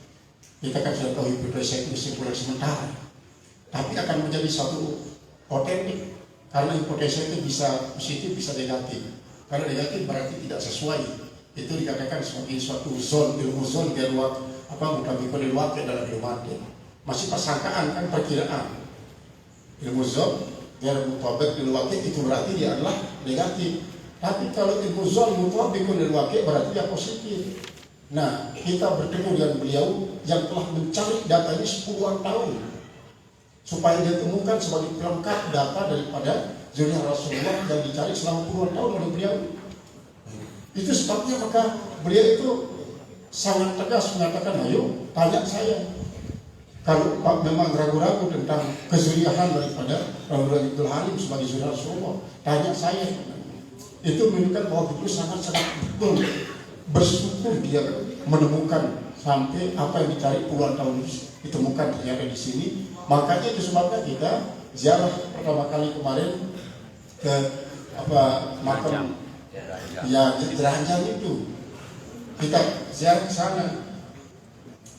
Kita kan sudah tahu hipotesa itu kesimpulan sementara, tapi akan menjadi satu otentik. Karena hipotesa itu bisa positif, bisa negatif. Kalau negatif berarti tidak sesuai. Itu dikatakan sebagai suatu zon, ilmu zon geruak mutabikun lil waqi' dalam ilmu mantiq. Masih persangkaan kan perkiraan. Ilmu zon geruak mutabik lil waqi' itu berarti dia adalah negatif. Tapi kalau ilmu zon mutabikun lil waqi' berarti dia positif. Nah, kita bertemu dengan beliau yang telah mencari data ini 10-an tahun, supaya dia temukan sebagai pelengkap data daripada zuriat Rasulullah yang dicari selama puluhan tahun oleh beliau. Itu sebabnya maka beliau itu sangat tegas mengatakan, ayo tanya saya. Kalau memang ragu-ragu tentang kezuriahan daripada Abdul Halim sebagai zuriat Rasulullah, tanya saya. Itu menunjukkan bahwa beliau sangat-sangat betul bersyukur dia menemukan sampai apa yang dicari puluhan tahun ditemukan ternyata di sini. Makanya itu sebabnya kita ziarah pertama kali kemarin ke makam ya Ranjang itu, kita ziarah ke sana.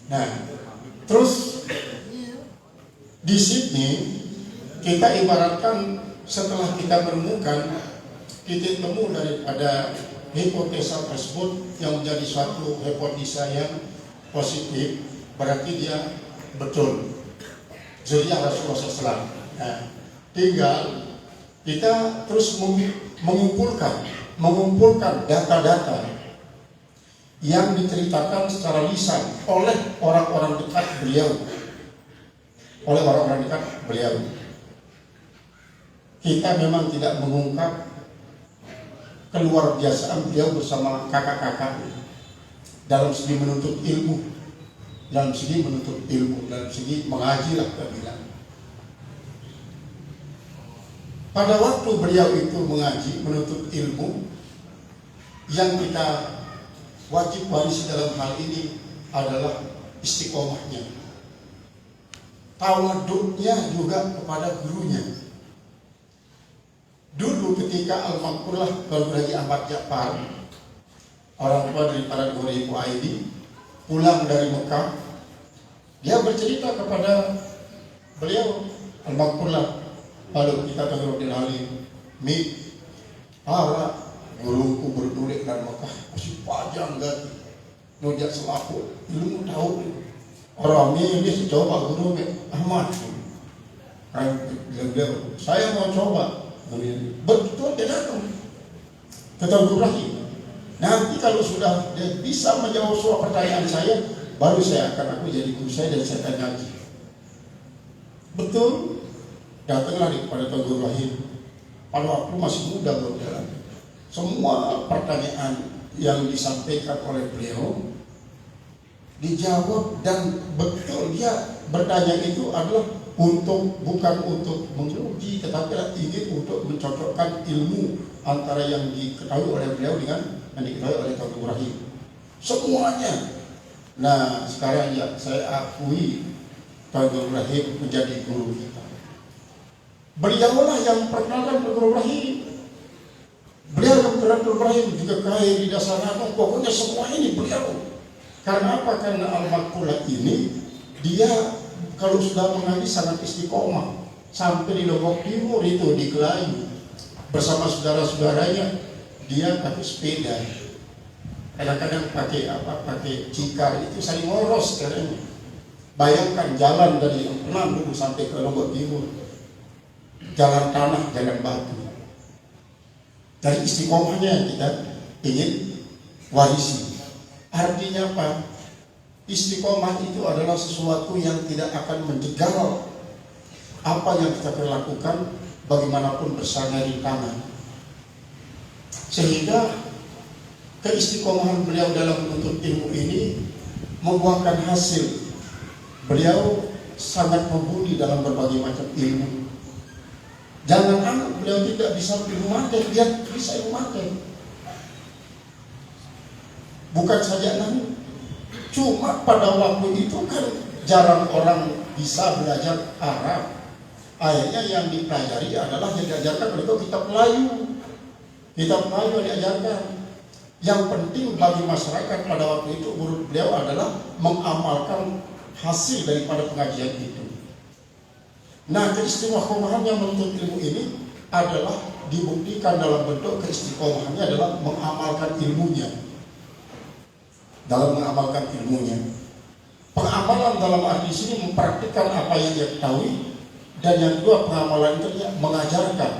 Nah, terus di sini kita ibaratkan setelah kita menemukan titik temu daripada hipotesa tersebut yang menjadi suatu hipotesa yang positif, berarti dia betul zuriat Rasulullah SAW. Nah, tinggal kita terus mengumpulkan data-data yang diceritakan secara lisan oleh orang-orang dekat beliau, Kita memang tidak mengungkap keluar biasaan beliau bersama kakak-kakak dalam segi menuntut ilmu. Dalam segi menuntut ilmu, dalam segi mengaji lah kita bilang. Pada waktu beliau itu mengaji, menuntut ilmu, yang kita wajib warisi dalam hal ini adalah istiqomahnya, tawaduknya juga kepada gurunya. Dulu ketika Al-Maqurah Tuan Haji Ahmad Ja'far, orang tua daripada Guru Ibu Aidi, pulang dari Mekah, dia bercerita kepada beliau Al-Maqurah, lalu kita tahu Abdul Halim, para guruku berdulik dari Mekah masih panjang ganti, nujak selaku ilmu tahu orang ini coba guru Ahmad, kan beliau, saya mau coba, betul dia datang ke Tuan Rahim. Nanti kalau sudah dia bisa menjawab semua pertanyaan saya, baru saya akan aku jadi guru saya dan saya akan ngaji. Betul, datanglah kepada Tuan Guru Rahim. Pada waktu masih muda berjalan, semua pertanyaan yang disampaikan oleh beliau dijawab, dan betul dia bertanya itu adalah bukan untuk menguji, tetapi ingin untuk mencocokkan ilmu antara yang diketahui oleh beliau dengan yang diketahui oleh Tuan Guru Rahim. Semuanya. Nah, sekarang ya saya akui Tuan Guru Rahim menjadi guru kita. Beliaulah yang perkenalkan Tuan Guru Rahim. Beliau Dr. Abdul Rahim juga kaya di dasar anak. Pokoknya semua ini beliau. Karena apa? Karena Al-Maqpulah ini dia kalau sudah mengaji sangat istiqomah. Sampai di Lombok Timur itu di Kelayu bersama saudara-saudaranya dia pakai sepeda. Kadang-kadang pakai pakai cikar itu saling ngoros katanya. Bayangkan jalan dari Empang dulu sampai ke Lombok Timur. Jalan tanah, jalan batu. Dari istiqomahnya kita ingin warisi. Artinya apa? Istiqomah itu adalah sesuatu yang tidak akan menjegal apa yang kita lakukan bagaimanapun bersama di tangan. Sehingga keistiqomahan beliau dalam menuntut ilmu ini membuahkan hasil. Beliau sangat mumpuni dalam berbagai macam ilmu. Jangan anggap beliau tidak bisa ilmu maten, dia bisa ilmu maten. Bukan saja namun, cuma pada waktu itu kan jarang orang bisa belajar Arab. Akhirnya yang dipelajari adalah yang diajarkan oleh kitab Melayu. Kitab Melayu diajarkan. Yang penting bagi masyarakat pada waktu itu menurut beliau adalah mengamalkan hasil daripada pengajian itu. Nah, keistiqomahannya menuntut ilmu ini adalah dibuktikan dalam bentuk keistiqomahannya adalah mengamalkan ilmunya. Dalam mengamalkan ilmunya. Pengamalan dalam arti sini mempraktikkan apa yang dia ketahui, dan yang kedua pengamalan itu dia mengajarkan.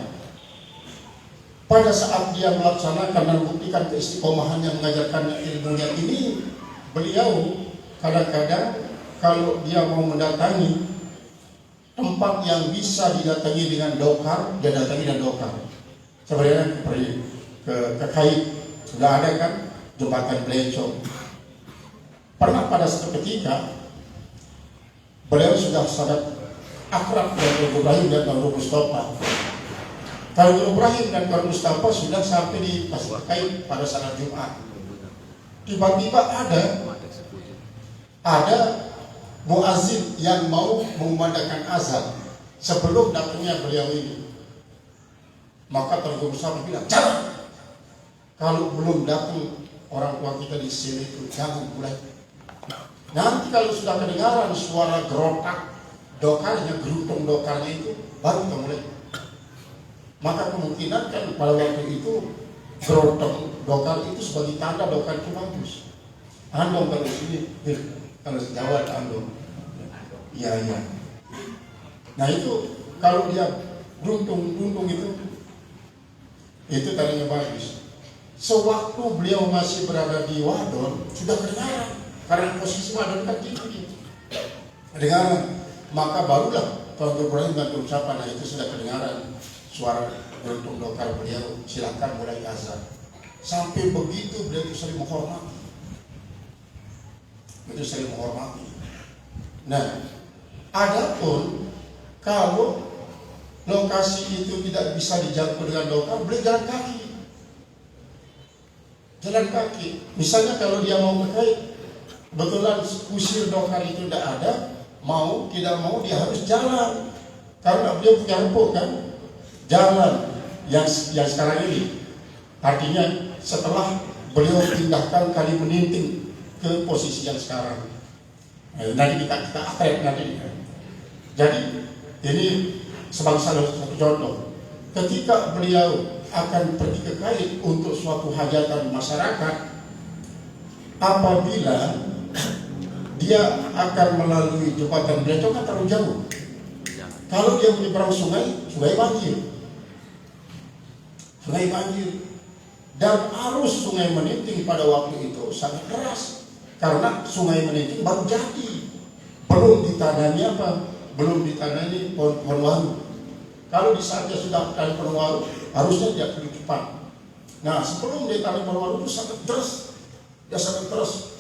Pada saat dia melaksanakan dan membuktikan keistiqomahannya mengajarkannya ilmunya ini, beliau kadang-kadang kalau dia mau mendatangi tempat yang bisa didatangi dengan dokar, dia datangi dengan dokar. Sebenarnya ke Kait sudah ada kan jembatan Blecong. Pernah pada suatu ketika beliau sudah sangat akrab dengan Ibrahim dan Nur Mustafa. Kalau Ibrahim dan Nur Mustafa sudah sampai di Pasir Kait pada salat Jumat. Tiba-tiba ada muazin yang mau mengumandangkan azan sebelum datangnya beliau ini. Maka Tuan Mustafa bilang, jangan. Kalau belum datang orang tua kita di sini itu jangan mulai. Nanti kalau sudah kedengaran suara gerotak dokarnya, gerutung dokarnya itu, baru kita mulai. Maka kemungkinan kan pada waktu itu gerotak dokar itu sebagai tanda dokar itu bagus. Andong kalau sini, kalau Jawa andong. Iya. Nah itu kalau dia runtung itu tandanya bagus. Sewaktu beliau masih berada di Wadon sudah kedengaran. Karena posisi Wadon kan tinggi. Kedengaran. Maka barulah Tuan Ibrahim dan ucapan itu sudah kedengaran suara runtung dokar beliau. Silakan mulai azan. Sampai begitu beliau itu sering menghormati. Nah, adapun kalau lokasi itu tidak bisa dijangkau dengan dokar, boleh jalan kaki. Misalnya kalau dia mau ke Kait, betulan kusir dokar itu tidak ada, mau tidak mau dia harus jalan. Karena dia punya rempuk kan, jalan yang sekarang ini. Artinya setelah beliau pindahkan Kali Meninting ke posisi yang sekarang. Nanti kita akhir nanti. Jadi ini sebagai salah satu contoh. Ketika beliau akan pergi ke Kait untuk suatu hajatan masyarakat, apabila dia akan melalui jembatan Blecong kan terlalu jauh. Kalau dia menyeberang sungai banjir. Dan arus Sungai Meninting pada waktu itu sangat deras. Karena Sungai Meninting baru jadi. Belum ditanami pohon waru. Kalau di saatnya sudah tanam pohon waru, harusnya dia pergi cepat. Nah, sebelum dia tanam pohon waru itu sangat deras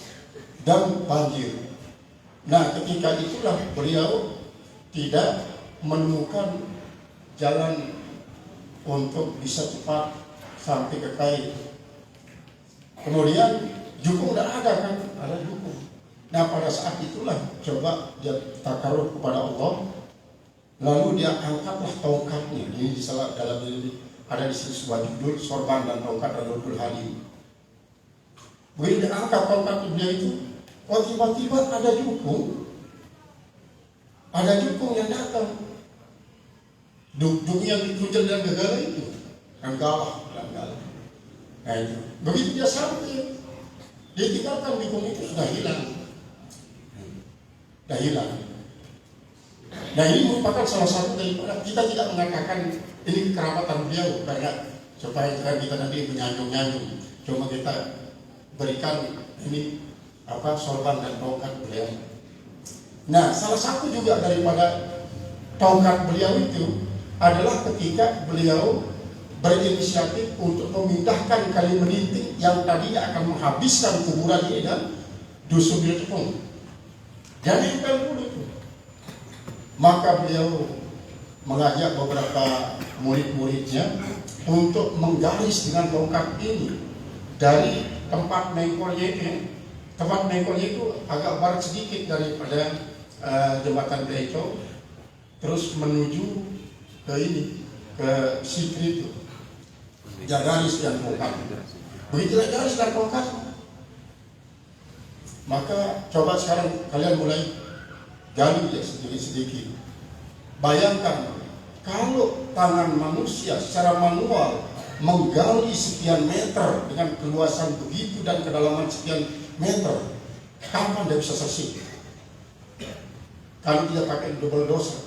dan banjir. Nah, ketika itulah beliau tidak menemukan jalan untuk bisa cepat sampai ke Kait. Kemudian jukung tidak ada kan? Ada jukung. Nah, pada saat itulah coba dia takaruf kepada Allah. Lalu dia angkatlah tongkatnya. Ini dalam ada di sini sebuah judul Sorban dan Tongkat Rasul Hadim. Begitu diangkat tongkat beliau itu, oh tiba-tiba ada jukung yang datang. Dukung yang dikucil dan gegala itu, galah. Nah itu, begitu dia sampai, dia tinggalkan jukung itu sudah hilang. Nah ini merupakan salah satu daripada kita tidak mengatakan ini kerabatan beliau karena supaya kita nanti menyanjung-nyanjung, cuma kita berikan ini sorban dan tongkat beliau. Nah salah satu juga daripada tongkat beliau itu adalah ketika beliau berinisiatif untuk memindahkan kali meninting yang tadinya akan menghabiskan kuburan ini dan dusun Biltepung. Jadi dulu itu. Maka beliau mengajak beberapa murid-muridnya untuk menggaris dengan tongkat ini dari tempat mengkolnya ini. Tempat mengkolnya itu agak barat sedikit daripada jembatan Bleco, terus menuju ke Sikri itu. Dia garis dan tongkat. Begitulah garis dan tongkat. Maka coba sekarang kalian mulai gali ya sedikit-sedikit. Bayangkan kalau tangan manusia secara manual menggali sekian meter dengan keluasan begitu dan kedalaman sekian meter, kapan dia bisa selesai? Kalau tidak pakai double dosa.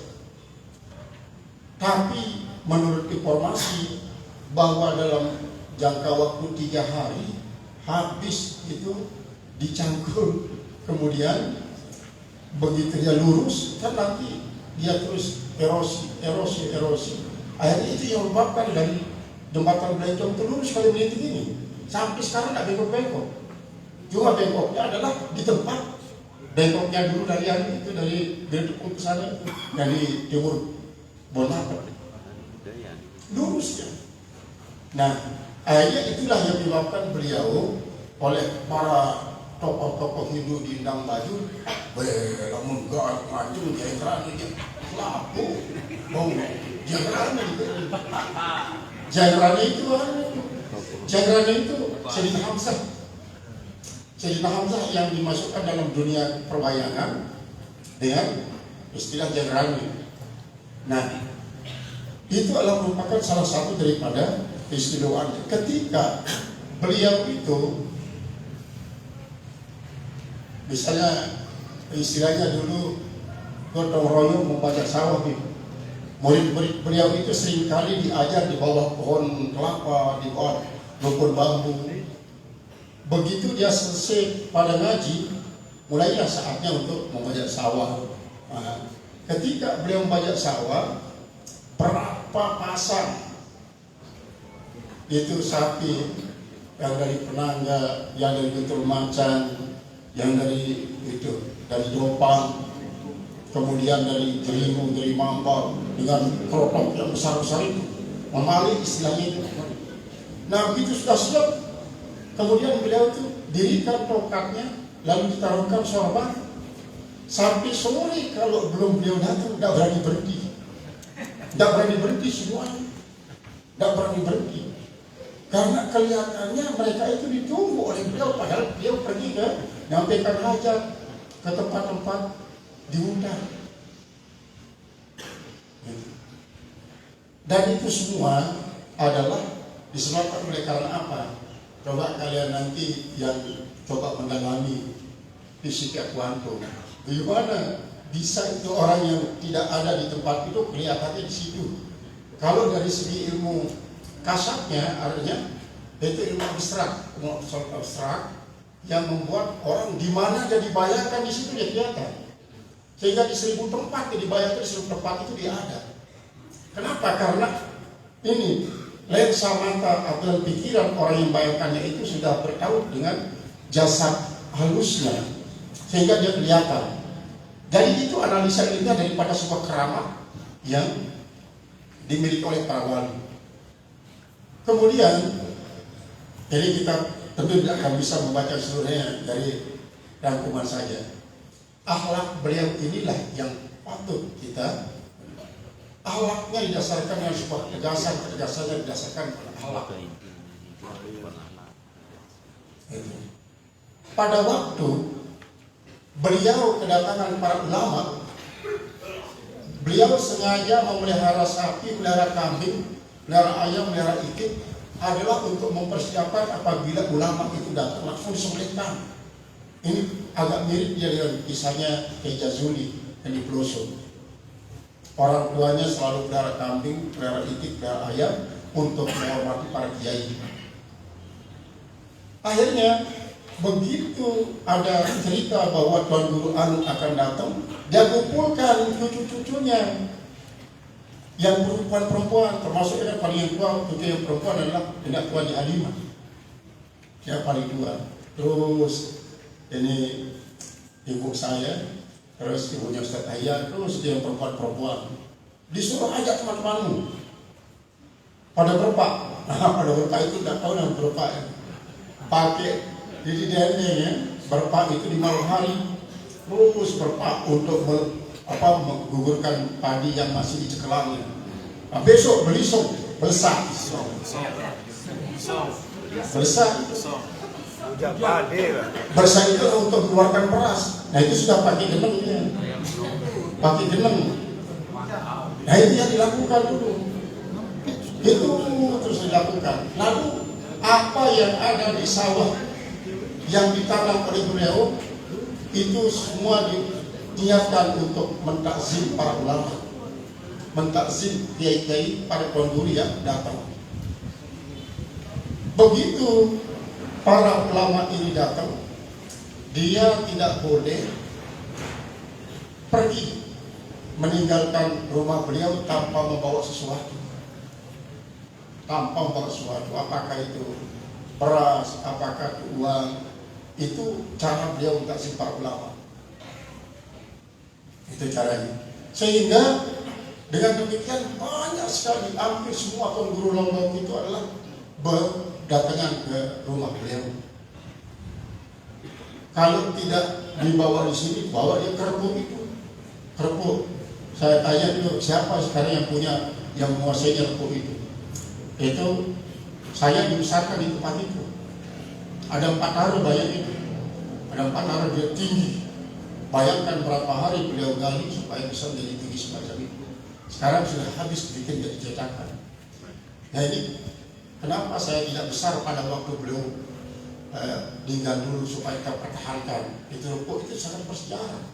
Tapi menurut informasi bahwa dalam jangka waktu 3 hari habis itu dicangkul, kemudian begitu dia lurus kan nanti dia terus erosi. Akhirnya itu yang menyebabkan dari jembatan Bleco itu lurus kali melinting ini sampai sekarang tidak bengkok-bengkok. Cuma bengkoknya adalah di tempat bengkoknya dulu dari itu dari Biltepung ke sana itu dari timur Bonaparte lurus ya. Nah akhirnya itulah yang menyebabkan beliau oleh para tokoh-tokoh Hindu di Indang Baju, namun gak maju jenderal ini laku, jenderalnya itu Sayyidina Hamzah yang dimasukkan dalam dunia perwayangan dengan istilah jenderalnya. Nah itu adalah merupakan salah satu daripada istimewaannya. Ketika beliau itu misalnya istilahnya dulu gotong royong membajak sawah gitu. Murid-murid beliau itu seringkali diajar di bawah pohon kelapa, di bawah rumpun bambu. Begitu dia selesai pada ngaji, mulailah saatnya untuk membajak sawah. Nah, ketika beliau membajak sawah, berapa pasang itu sapi yang dari Penangga, yang dari Betul Macan, yang dari Dopang, kemudian dari Jelimu, dari Mampar dengan kelompok yang besar-besar itu, memali istilahnya itu. Nah begitu sudah siap, kemudian beliau itu dirikan tongkatnya, lalu ditaruhkan sorban. Sampai sore kalau belum beliau datang, tidak berani berhenti semuanya, tidak berani berhenti. Karena kelihatannya mereka itu ditunggu oleh beliau, padahal beliau pergi ke nyampaikan hajat ke tempat-tempat diundang. Dan itu semua adalah disebabkan oleh karena apa? Coba kalian nanti yang coba mendalami fisika kuantum, bagaimana bisa itu orang yang tidak ada di tempat itu kelihatannya di situ. Kalau dari segi ilmu kasatnya, artinya itu ilmu abstrak yang membuat orang di mana dia dibayangkan di situ dia kelihatan. Sehingga di 1000 tempat dia dibayangkan, di 1000 tempat itu dia ada. Kenapa? Karena ini lensa mata atau pikiran orang yang bayangkannya itu sudah bertaut dengan jasad halusnya, sehingga dia kelihatan. Jadi itu analisa ilmiah daripada sebuah keramat yang dimiliki oleh para wali. Kemudian, jadi kita tentu tidak akan bisa membaca seluruhnya dari rangkuman saja. Akhlak beliau inilah yang patut kita Akhlaknya didasarkan dengan sebuah ketegasannya didasarkan pada akhlak. Itu. Pada waktu beliau kedatangan para ulama, beliau sengaja memelihara sapi, melihara kambing, melihara ayam, melihara itik adalah untuk mempersiapkan apabila ulama itu datang langsung disembelihkan. Ini agak mirip dia dengan kisahnya Kiai Jazuli yang di Pelosok. Orang tuanya selalu pelihara kambing, pelihara itik, pelihara ayam untuk menghormati para kiai. Akhirnya begitu ada cerita bahwa Tuan Guru Anu akan datang, dia kumpulkan cucu-cucunya yang perempuan, termasuk yang paling tua, cucu yang perempuan adalah nenek Tuan Halimah, yang paling tua. Terus ini ibu saya, terus ibunya Ustaz Ayah, terus dia perempuan-perempuan. Disuruh ajak teman-temanmu pada berpak. Pada berpak itu tidak tahu nama berpak ya. Pakai jadi dendeng ya, berpak itu di malam hari, terus berpak untuk menggugurkan padi yang masih di cekelangnya. Nah, besok belisung, belsak, belsak itu untuk mengeluarkan beras. Nah itu sudah pakai geneng ya, pakai geneng. Nah itu yang dilakukan dulu, itu terus dilakukan. Lalu apa yang ada di sawah yang ditanam oleh beliau itu semua diniatkan untuk mentakzim para ulama, mentakzim kiai-kiai para penduduk yang datang. Begitu para ulama ini datang, dia tidak boleh pergi meninggalkan rumah beliau tanpa membawa sesuatu. Tanpa membawa sesuatu, apakah itu beras, apakah itu uang, itu cara beliau untuk para ulama. Itu caranya. Sehingga dengan demikian banyak sekali, hampir semua Tuan Guru Lombok itu adalah berdatangan ke rumah beliau. Kalau tidak dibawa di sini, bawa dia ke Rebuk itu. Rebuk. Saya tanya dulu, siapa sekarang yang punya, yang menguasai Rebuk itu? Itu saya dibesarkan di tempat itu. Ada 4 hari banyak itu. Ada 4 hari dia tinggi. Bayangkan berapa hari beliau gali supaya bisa menjadi tinggi semacam itu. Sekarang sudah habis bikin jadi cetakan. Nah ini kenapa saya tidak besar pada waktu beliau tinggal dulu supaya kita pertahankan. Itu Rebuk itu sangat bersejarah.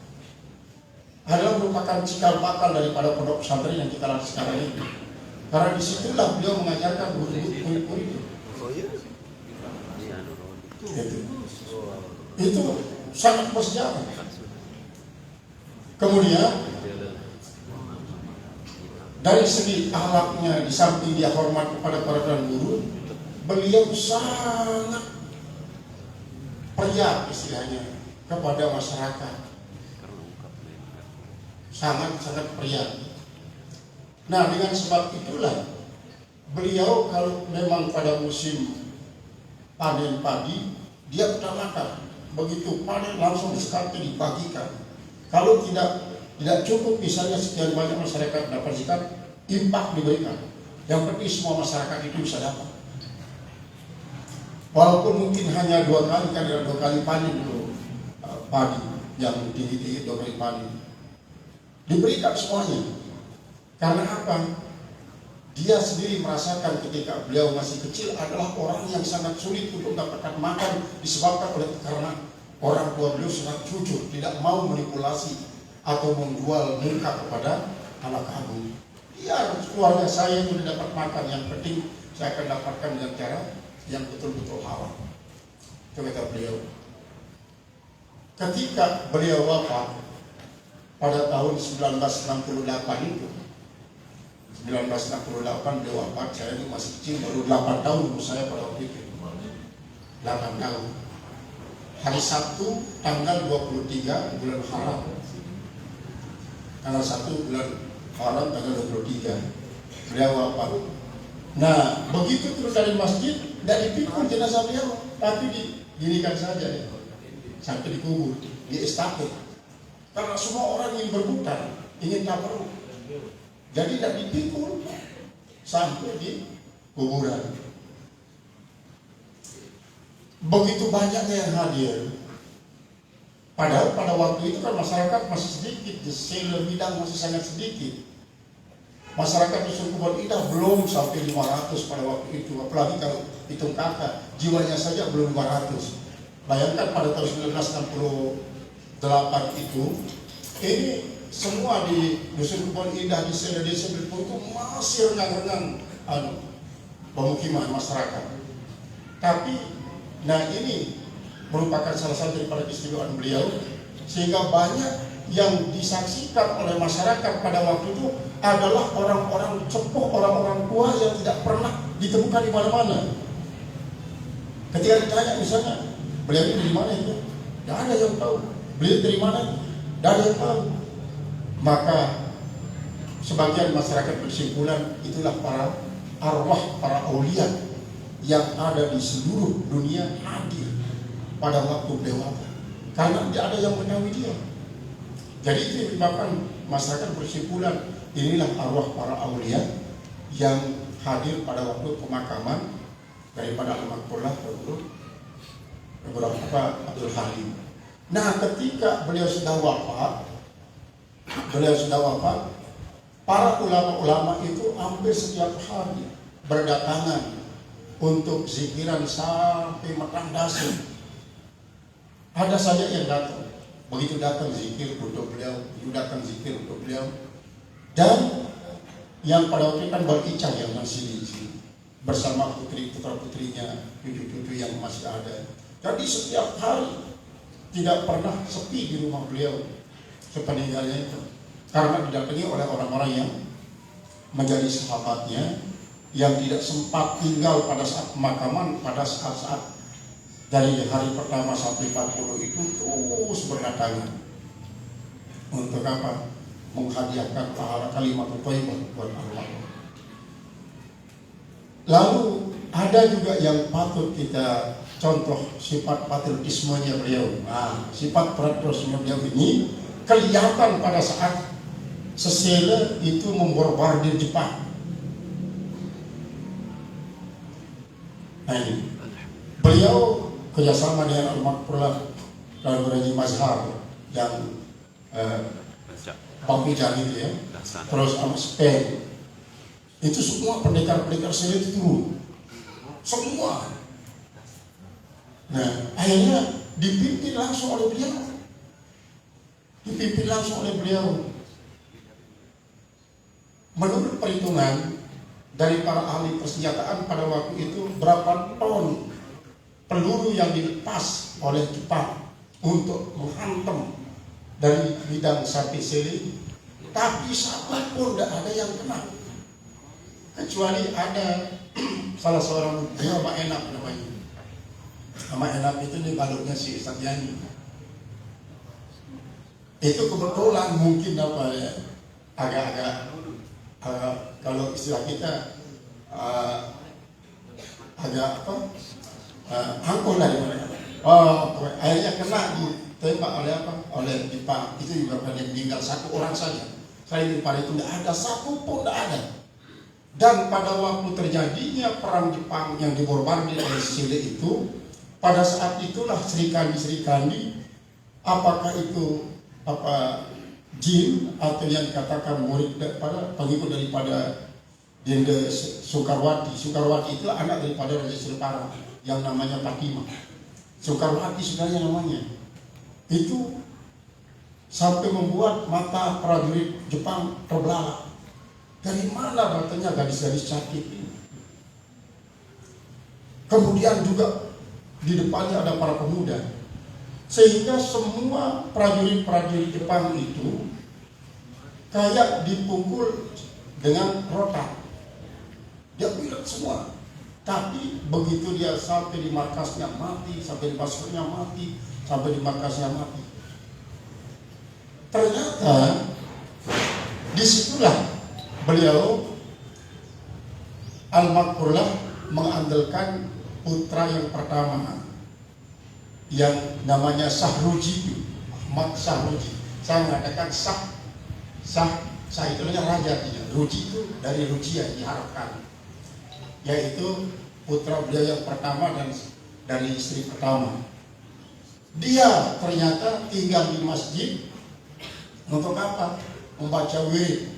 Adalah merupakan cikal bakal daripada pondok pesantren yang kita lakukan sekarang ini. Karena disitulah beliau mengajarkan murid-murid itu. Itu sangat bersejarah. Kemudian dari segi akhlaknya, di samping dia hormat kepada para tuan guru, beliau sangat pria istilahnya kepada masyarakat. Sangat pria. Nah dengan sebab itulah beliau kalau memang pada musim panen padi dia utamakan, begitu panen langsung sekali dibagikan. Kalau tidak cukup misalnya sekian banyak masyarakat dapat zakat, impak diberikan. Yang penting semua masyarakat itu bisa dapat. Walaupun mungkin hanya 2 kali, kan ada 2 kali panen dulu padi yang tinggi-tinggi 2 kali panen. Diberikan semuanya. Karena apa? Dia sendiri merasakan ketika beliau masih kecil adalah orang yang sangat sulit untuk mendapatkan makan disebabkan karena orang tua beliau sangat jujur, tidak mau manipulasi atau menjual muka kepada anak kandung. Ya, keluarga saya itu dapat makan, yang penting saya akan dapatkan dengan cara yang betul-betul halal. Itu kata beliau. Ketika beliau wafat pada tahun 1968 itu, 1968 beliau wafat, saya ini masih kecil, baru 8 tahun umur saya pada waktu itu. 8 tahun. Hari Sabtu tanggal 23 bulan Haram. Tanggal 1 bulan Haram tanggal 23 beliau wafat. Nah, begitu terus dari masjid, tidak dipikul jenazah beliau, tapi diginikan saja ya, sampai dikubur, di estafet. Karena semua orang ingin berputar, ingin tabaruk. Jadi tidak dipikul sampai di kuburan. Begitu banyaknya yang hadir. Padahal pada waktu itu kan masyarakat masih sedikit, sel bidang masih sangat sedikit. Masyarakat Dusun Kebon Indah belum sampai 500 pada waktu itu, apalagi kalau hitung kakak, jiwanya saja belum 500. Bayangkan pada tahun 1968 itu, ini semua di Dusun Kebon Indah, di desa itu masih rengang-rengang pemukiman masyarakat. Tapi, nah ini merupakan salah satu daripada keistimewaan beliau, sehingga banyak yang disaksikan oleh masyarakat pada waktu itu adalah orang-orang sepuh, orang-orang tua yang tidak pernah ditemukan di mana-mana. Ketika ditanya misalnya, beliau ini dari mana itu? Tidak ada yang tahu. Beliau dari mana? Tidak ada yang tahu. Maka sebagian masyarakat bersimpulan itulah para arwah, para aulia yang ada di seluruh dunia hadir pada waktu beliau wafat. Karena tidak ada yang menawi dia. Jadi itu menyebabkan masyarakat bersimpulan inilah arwah para aulia yang hadir pada waktu pemakaman daripada almarhum Abdul Halim. Nah, ketika beliau sudah wafat, para ulama-ulama itu hampir setiap hari berdatangan untuk zikiran sampai matang dasi. Ada saja yang datang. Begitu datang zikir untuk beliau, begitu datang zikir untuk beliau. Dan yang pada waktu itu kan bericah yang masih di sini bersama putra-putrinya, cucu-cucu yang masih ada. Jadi setiap hari tidak pernah sepi di rumah beliau sepeninggalnya itu. Karena didatangi oleh orang-orang yang menjadi sahabatnya, yang tidak sempat tinggal pada saat pemakaman, pada saat-saat dari hari pertama sampai 40 itu terus berdatangan. Untuk apa? Menghadiahkan pahala kalimat thayyibah buat Allah. Lalu ada juga yang patut kita contoh sifat patriotismenya beliau. Nah, sifat patriotisme beliau ini kelihatan pada saat Sesele itu membombardir Jepang. Nah ini, beliau kerjasama dengan almarhum Raji Mazhar yang Pampijan itu ya, terus sama Spain. Itu semua pendekar-pendekar Sele itu turun, semua. Nah, akhirnya dipimpin langsung oleh beliau. Menurut perhitungan dari para ahli persenjataan pada waktu itu, berapa ton peluru yang dilepas oleh Jepang untuk menghantam dari bidang sapi Sele, tapi satu pun tidak ada yang kena, kecuali ada salah seorang nama Enak namanya. Nama Enak itu nih balutnya si Satyani. Itu kebetulan mungkin apa ya, agak-agak kalau istilah kita agak apa, angkuh lah dimana. Akhirnya kena ditembak oleh apa? Oleh Jepang. Itu juga pada meninggal satu orang saja. Selain daripada itu tidak ada satu pun, tidak ada. Dan pada waktu terjadinya perang Jepang yang dibombardir oleh Sele itu, pada saat itulah Serikandi, apakah itu apa jin atau yang dikatakan murid daripada pengikut daripada Dinda Soekarwati. Soekarwati itu anak daripada Raja Silpara yang namanya Fatimah. Soekarwati sebenarnya namanya. Itu sampai membuat mata prajurit Jepang terbelalak. Dari mana datangnya gadis-gadis cantik ini? Kemudian juga di depannya ada para pemuda. Sehingga semua prajurit-prajurit Jepang itu kayak dipukul dengan rotan. Dia pilek semua. Tapi begitu dia sampai di markasnya mati, sampai di pasukannya mati, sampai di markasnya mati. Ternyata disitulah beliau almarhum mengandalkan putra yang pertama yang namanya Sahruji, Ahmad Sahruji. Saya mengatakan Sah Saya itu namanya raja, Ruji itu dari Ruji yang diharapkan, yaitu putra beliau yang pertama dan dari istri pertama. Dia ternyata tinggal di masjid untuk apa? Membaca wirid.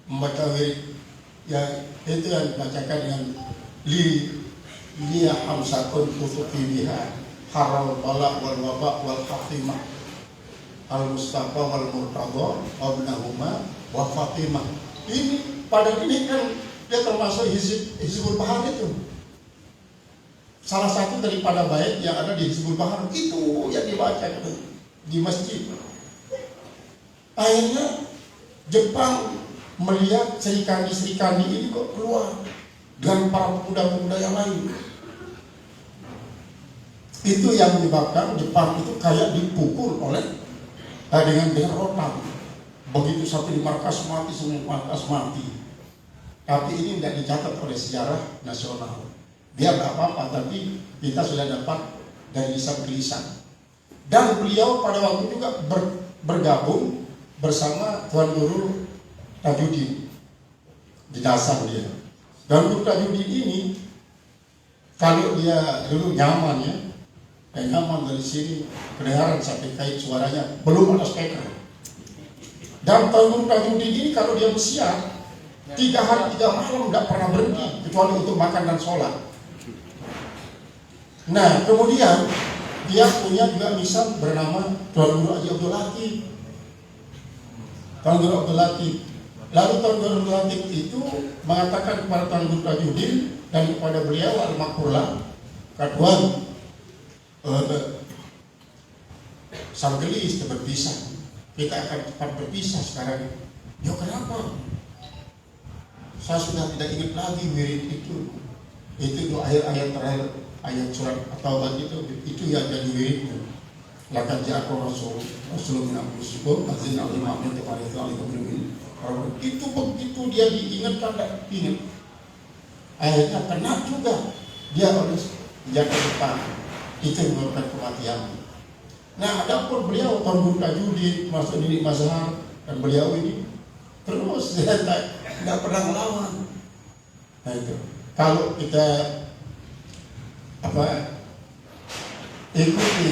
Membaca wirid. Ya, itu yang dibacakan dengan liya hamsatun kutubi biha haral balak wal wabak wal khatimah al mustafa wal murtadha wabnahuma wa fatimah. Ini pada ini kan dia termasuk Hizbul Bahar itu. Salah satu daripada bait yang ada di Hizbul Bahar itu yang dibaca di masjid. Akhirnya Jepang melihat Serikandi ini kok keluar dengan para pemuda-pemuda yang lain. Itu yang menyebabkan Jepang itu kayak dipukul oleh dengan rotan. Begitu sampai di markas mati, semua markas mati. Tapi ini tidak dicatat oleh sejarah nasional. Biar tidak apa-apa, tapi kita sudah dapat dari lisan ke lisan. Dan beliau pada waktu juga bergabung bersama Tuan Guru Tajudin di dasar dia. Dan Guru Tajudin ini kalau dia dulu nyaman ya, dan nyaman dari sini kedengaran sampai kait suaranya, belum ada speaker. Dan Tuan Guru Tajudin ini kalau dia bersiar 3 hari 3 malam tidak pernah berhenti kecuali untuk makan dan sholat. Nah kemudian dia punya juga misal bernama Tuan Guru Haji Abdul Latif. Tuan Guru Abdul Latif. Lalu Tuan Guru Abdul Latif itu mengatakan kepada Tuan Guru Tajudin dan kepada beliau al-Makurlah, Katuan sang gelis berpisah. Kita akan cepat berpisah sekarang. Ya kenapa? Saya sudah tidak ingat lagi wirid itu. Itu ayat-ayat terakhir, ayat surat At-Taubah itu yang jadi wiridnya. Laqad ja'akum rasulun min anfusikum azizun 'alaihi ma 'anittum harisun 'alaikum bil mu'minin. Itu begitu dia diingatkan dan ingat. Akhirnya kena juga dia harus jaga depan. Itu yang menyebabkan kematian. Nah, adapun beliau Tuan Guru Tajudin masuk didik mazhar dan beliau ini terus dia tidak pernah melawan. Nah itu kalau kita ikuti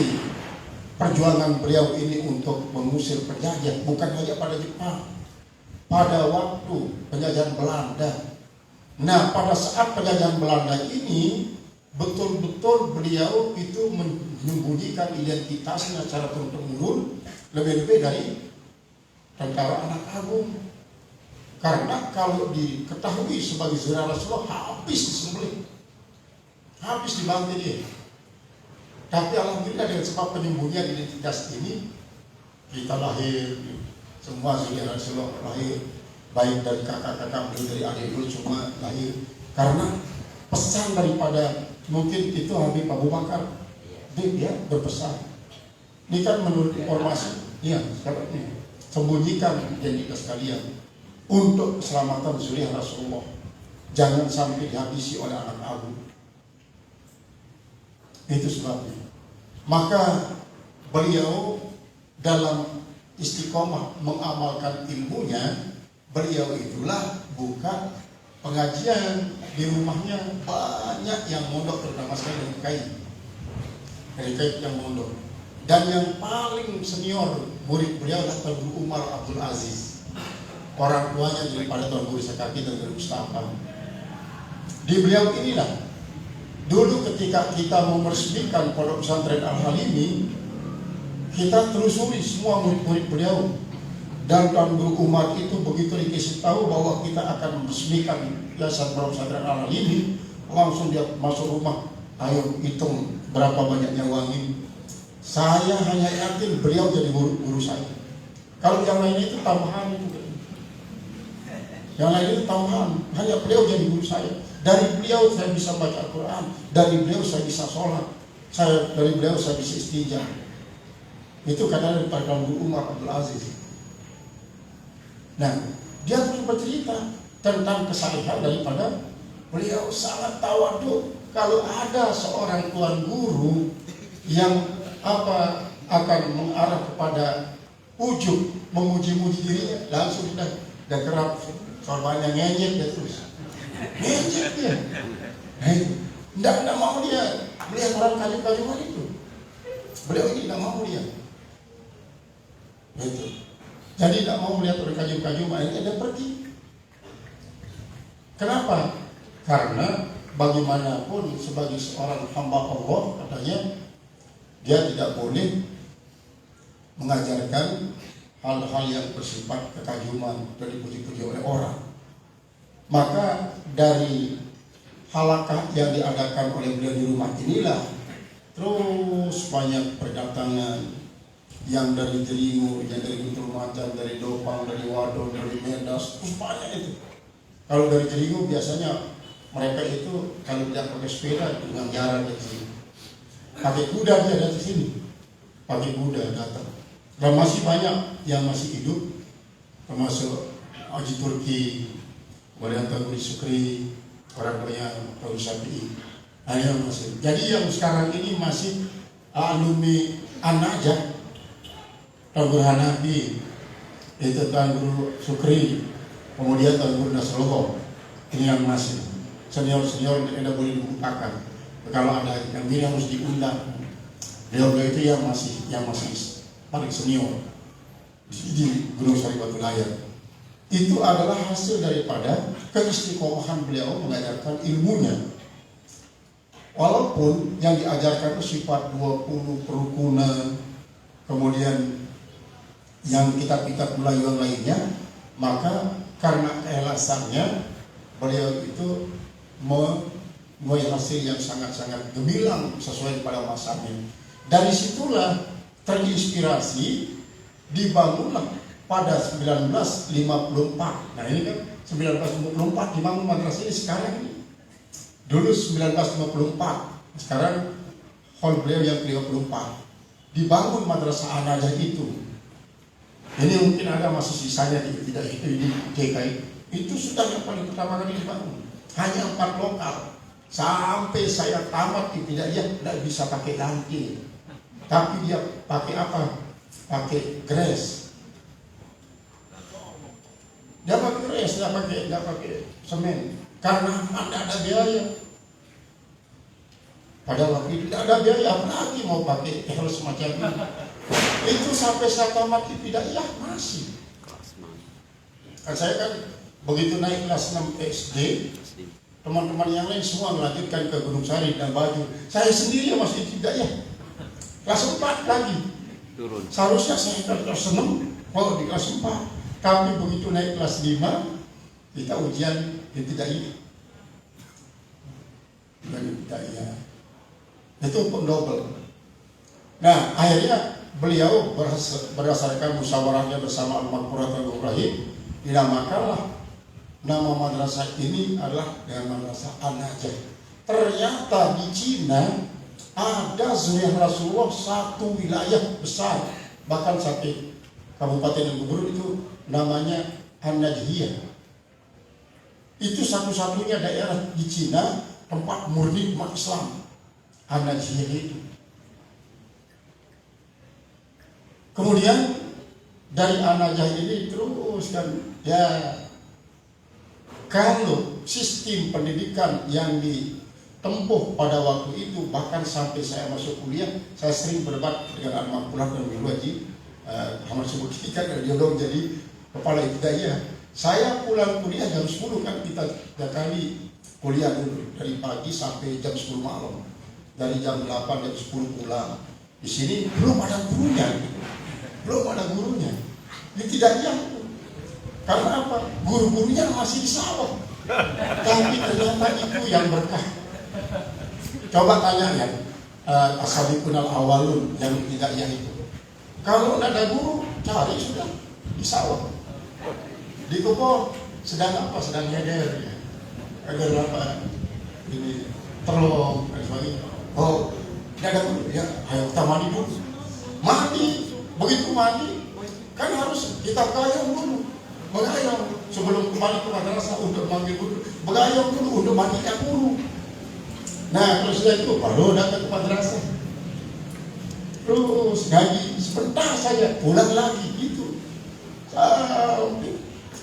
perjuangan beliau ini untuk mengusir penjajah, bukan hanya pada Jepang, pada waktu penjajahan Belanda. Nah pada saat penjajahan Belanda ini betul-betul beliau itu menyembunyikan identitasnya secara turun-temurun lebih-lebih dari tentara anak agung. Karena kalau diketahui sebagai saudara Rasulullah habis disembelih, habis dibantai dia. Tapi alhamdulillah dengan sebab penyembunyian identitas ini kita lahir, semua saudara Rasulullah lahir, baik dari kakak-kakak beliau dari adik beliau semua lahir. Karena pesan daripada mungkin itu Habib Abu Bakar, dia berpesan. Ini kan menurut informasi, ya sahabatnya, sembunyikan identitas kalian untuk keselamatan zuriat Rasulullah. Jangan sampai dihabisi oleh anak agung. Itu sebabnya. Maka beliau dalam istiqomah mengamalkan ilmunya, beliau itulah buka pengajian di rumahnya. Banyak yang mondok, terutama sekali dari Kain yang mondok. Dan yang paling senior murid beliau adalah Tuan Guru Umar Abdul Aziz. Orang tuanya daripada Tuan Guru Sekaki dan Guru Mustafa. Di beliau inilah dulu ketika kita mau meresmikan Pondok Pesantren Al-Halimi, kita telusuri semua murid-murid beliau. Dan Tuan Guru Umar itu begitu dikasih tahu bahwa kita akan meresmikan Yayasan Pondok Pesantren Al-Halimi, langsung dia masuk rumah, ayo hitung berapa banyaknya uang ini. Saya hanya yakin beliau jadi guru saya. Kalau yang lain itu tambahan itu. Yang lain itu tambahan, hanya beliau jadi guru saya. Dari beliau saya bisa baca Al-Quran, dari beliau saya bisa sholat, dari beliau saya bisa istijah. Itu karena daripada Tuan Guru Umar Abdul Aziz. Nah, dia terus bercerita tentang kesalehan daripada beliau sangat tawadhu. Kalau ada seorang tuan guru yang akan mengarah kepada ujub memuji-muji dirinya, langsung dah kerap sorbannya ngejek dia terus. Ngejek dia. Tidak mau dia melihat orang kayu-kayuan itu. Beliau ini tidak mau dia. Gitu. Jadi tidak mau melihat orang kayu-kayu, akhirnya dia pergi. Kenapa? Karena bagaimanapun sebagai seorang hamba Allah, katanya dia tidak boleh mengajarkan hal-hal yang bersifat kekajuman dan dipuji-puji oleh orang. Maka dari halakah yang diadakan oleh beliau di rumah inilah terus banyak perdatangan yang dari Jeringu, yang dari Guntur Macan, dari Dopang, dari Wadon, dari Medas, terus banyak itu. Kalau dari Jeringu biasanya mereka itu kalau tidak pakai sepeda dengan jalan ke sini, pakai kuda dia datang ke sini, pakai kuda datang. Dan masih banyak yang masih hidup, termasuk Haji Turki, kemudian Tengku Sukri, orang-orang Tahu Syafi'i. Nah, yang masih. Jadi yang sekarang ini masih alumni An-Najah, Tengku Hanafi, itu Tengku Sukri, kemudian Tengku Nasrullah. Ini yang masih senior-senior tidak boleh dilupakan. Kalau ada yang ini harus diundang. Beliau itu yang masih paling senior di Gunung Sari Batu Layar. Itu adalah hasil daripada keistiqomahan beliau mengajarkan ilmunya. Walaupun yang diajarkan itu sifat 20 kerukunan, kemudian yang kitab-kitab Melayu yang lainnya, maka karena keelasannya beliau itu membuat hasil yang sangat-sangat gemilang sesuai pada masanya. Dari situlah terinspirasi dibangunlah pada 1954. Nah ini kan 1954 dibangun madrasah ini sekarang ini. Dulu 1954, sekarang hall beliau yang 34. Dibangun madrasah An-Najah itu. Ini mungkin ada masih sisanya di DKI. Itu sudah yang paling pertama kali dibangun. Hanya 4 lokal. Sampai saya tamat ibtidaiyah tidak bisa pakai lantai. Tapi dia pakai apa? Pakai gres. Dia pakai gres, dia pakai semen. Karena tidak ada biaya. Pada waktu itu tidak ada biaya, apalagi mau pakai hal semacam ini. Itu sampai saya tamat ibtidaiyah masih. Kan saya kan begitu naik kelas 6 SD, teman-teman yang lain semua melanjutkan ke Gunung Sari dan Baju. Saya sendiri masih ibtidaiyah. Kelas 4 lagi. Turun. Seharusnya saya kelas 6 kalau di kelas 4. Tapi begitu naik kelas 5 kita ujian ibtidaiyah. Ibtidaiyah. Itu pun double. Nah, akhirnya beliau berdasarkan musyawarahnya bersama Al-Makmurat Al-Ibrahim dinamakanlah nama madrasah ini adalah dengan madrasah An-Najah. Ternyata di Cina ada zuriyah Rasulullah satu wilayah besar, bahkan sampai kabupaten yang gubernur itu namanya An-Najhiyah. Itu satu-satunya daerah di Cina tempat murni umat Islam, An-Najhiyah itu. Kemudian dari An-Najah ini terus kan ya, kalau sistem pendidikan yang ditempuh pada waktu itu, bahkan sampai saya masuk kuliah, saya sering berdebat dengan Al-Makmurat dan Guru Haji Ahmad Subukti kan, dia dong jadi kepala ibtidaiyah. Saya pulang kuliah jam 10 kan, kita 3 kali kuliah dulu dari pagi sampai jam 10 malam, dari jam 8 jam 10 pulang. Di sini belum ada gurunya, ibtidaiyah. Karena apa? Guru-gurunya masih di sawah. Tapi ternyata itu yang berkah. Coba tanya ya, As-Sabiqun Al-Awwalun yang ibtidaiyah itu. Kalau tidak ada guru, cari sudah di sawah, di kebun, sedang apa? Sedang nyeder, ya. Agar apa? Ini terong dan sebagainya. Oh, tidak ada guru, ya. Ayo kita mandi dulu. Mandi, begitu mandi, kan harus kita gayung dulu, begayung sebelum kembali ke madrasah untuk manggil guru, begayung dulu untuk mandikan guru. Nah, kalau sudah itu baru datang ke madrasah. terus ngaji sebentar saja, pulang lagi gitu.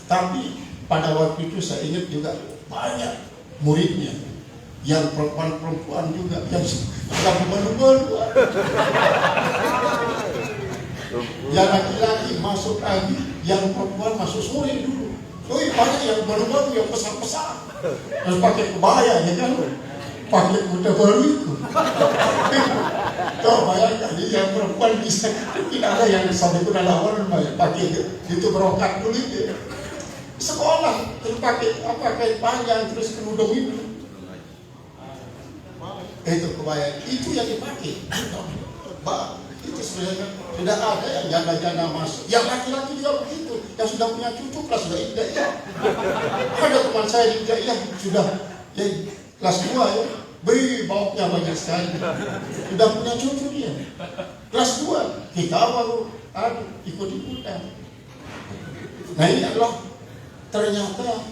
Tapi pada waktu itu saya ingat juga banyak muridnya, yang perempuan juga, yang sudah berbalu-balu. Yang laki-laki masuk pagi, yang perempuan masuk sore dulu. Banyak yang baru-baru yang besar-besar, terus pakai kebaya, ya kan? Pakai kuda baru itu. Tuh bayangkan, yang perempuan bisa, tidak ada yang sampai kuda lawan, pakai itu berokat dulu itu. Sekolah, terus pakai kain panjang, terus kerudung itu. Itu kebaya, itu yang dipakai. Itu sebenarnya tidak ada yang janda-janda masuk. Yang laki-laki juga begitu. Yang sudah punya cucu kelas sudah ibtidaiyah. Ada teman saya di ibtidaiyah sudah ya, kelas 2 ya. Baunya banyak sekali. Sudah punya cucu dia. Kelas 2 kita baru ikut-ikutan. Nah ini adalah ternyata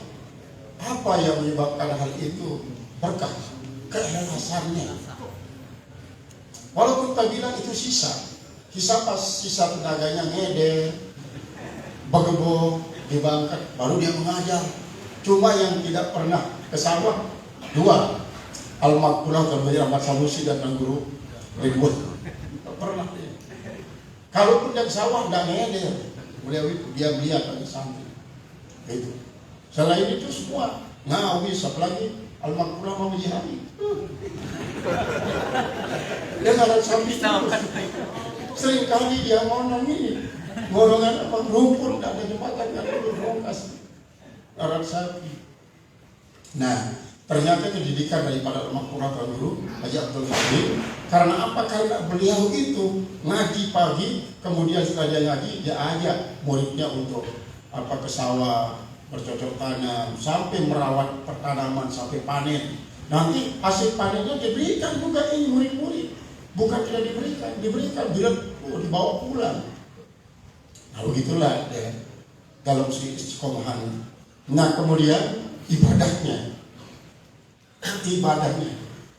apa yang menyebabkan hal itu? Berkah keikhlasannya. Walaupun kita bilang itu sisa tenaganya ngeder, begebok, dibangkat, baru dia mengajar. Cuma yang tidak pernah ke sawah 2, Al-Makbulah Al-Mahir Ahmad Sanusi dan Guru Ridwan. Tak pernah dia. Kalaupun dia ke sawah tidak ngeder, beliau itu diam-diam pada samping. Itu. Selain itu semua ngawis, apalagi Al-Makbulah Muhammad Jihadi. Dia nggak ada samping terus. Sering kali dia ngomong ini, ngorongan apa rumput, nggak ada jembatan, nggak ada rongkas, arat sapi. Nah, ternyata pendidikan daripada Al-Makbulah Guru Haji Abdul Qadir. Karena apa? Karena beliau itu ngaji pagi, kemudian setelah dia ngaji, dia ajak muridnya untuk ke sawah, bercocok tanam, sampai merawat pertanaman, sampai panen. Nanti hasil panennya diberikan juga ini murid-murid. Bukan tidak diberikan bila dibawa pulang. Nah begitulah ya, dalam istiqomahan. Nah kemudian ibadahnya.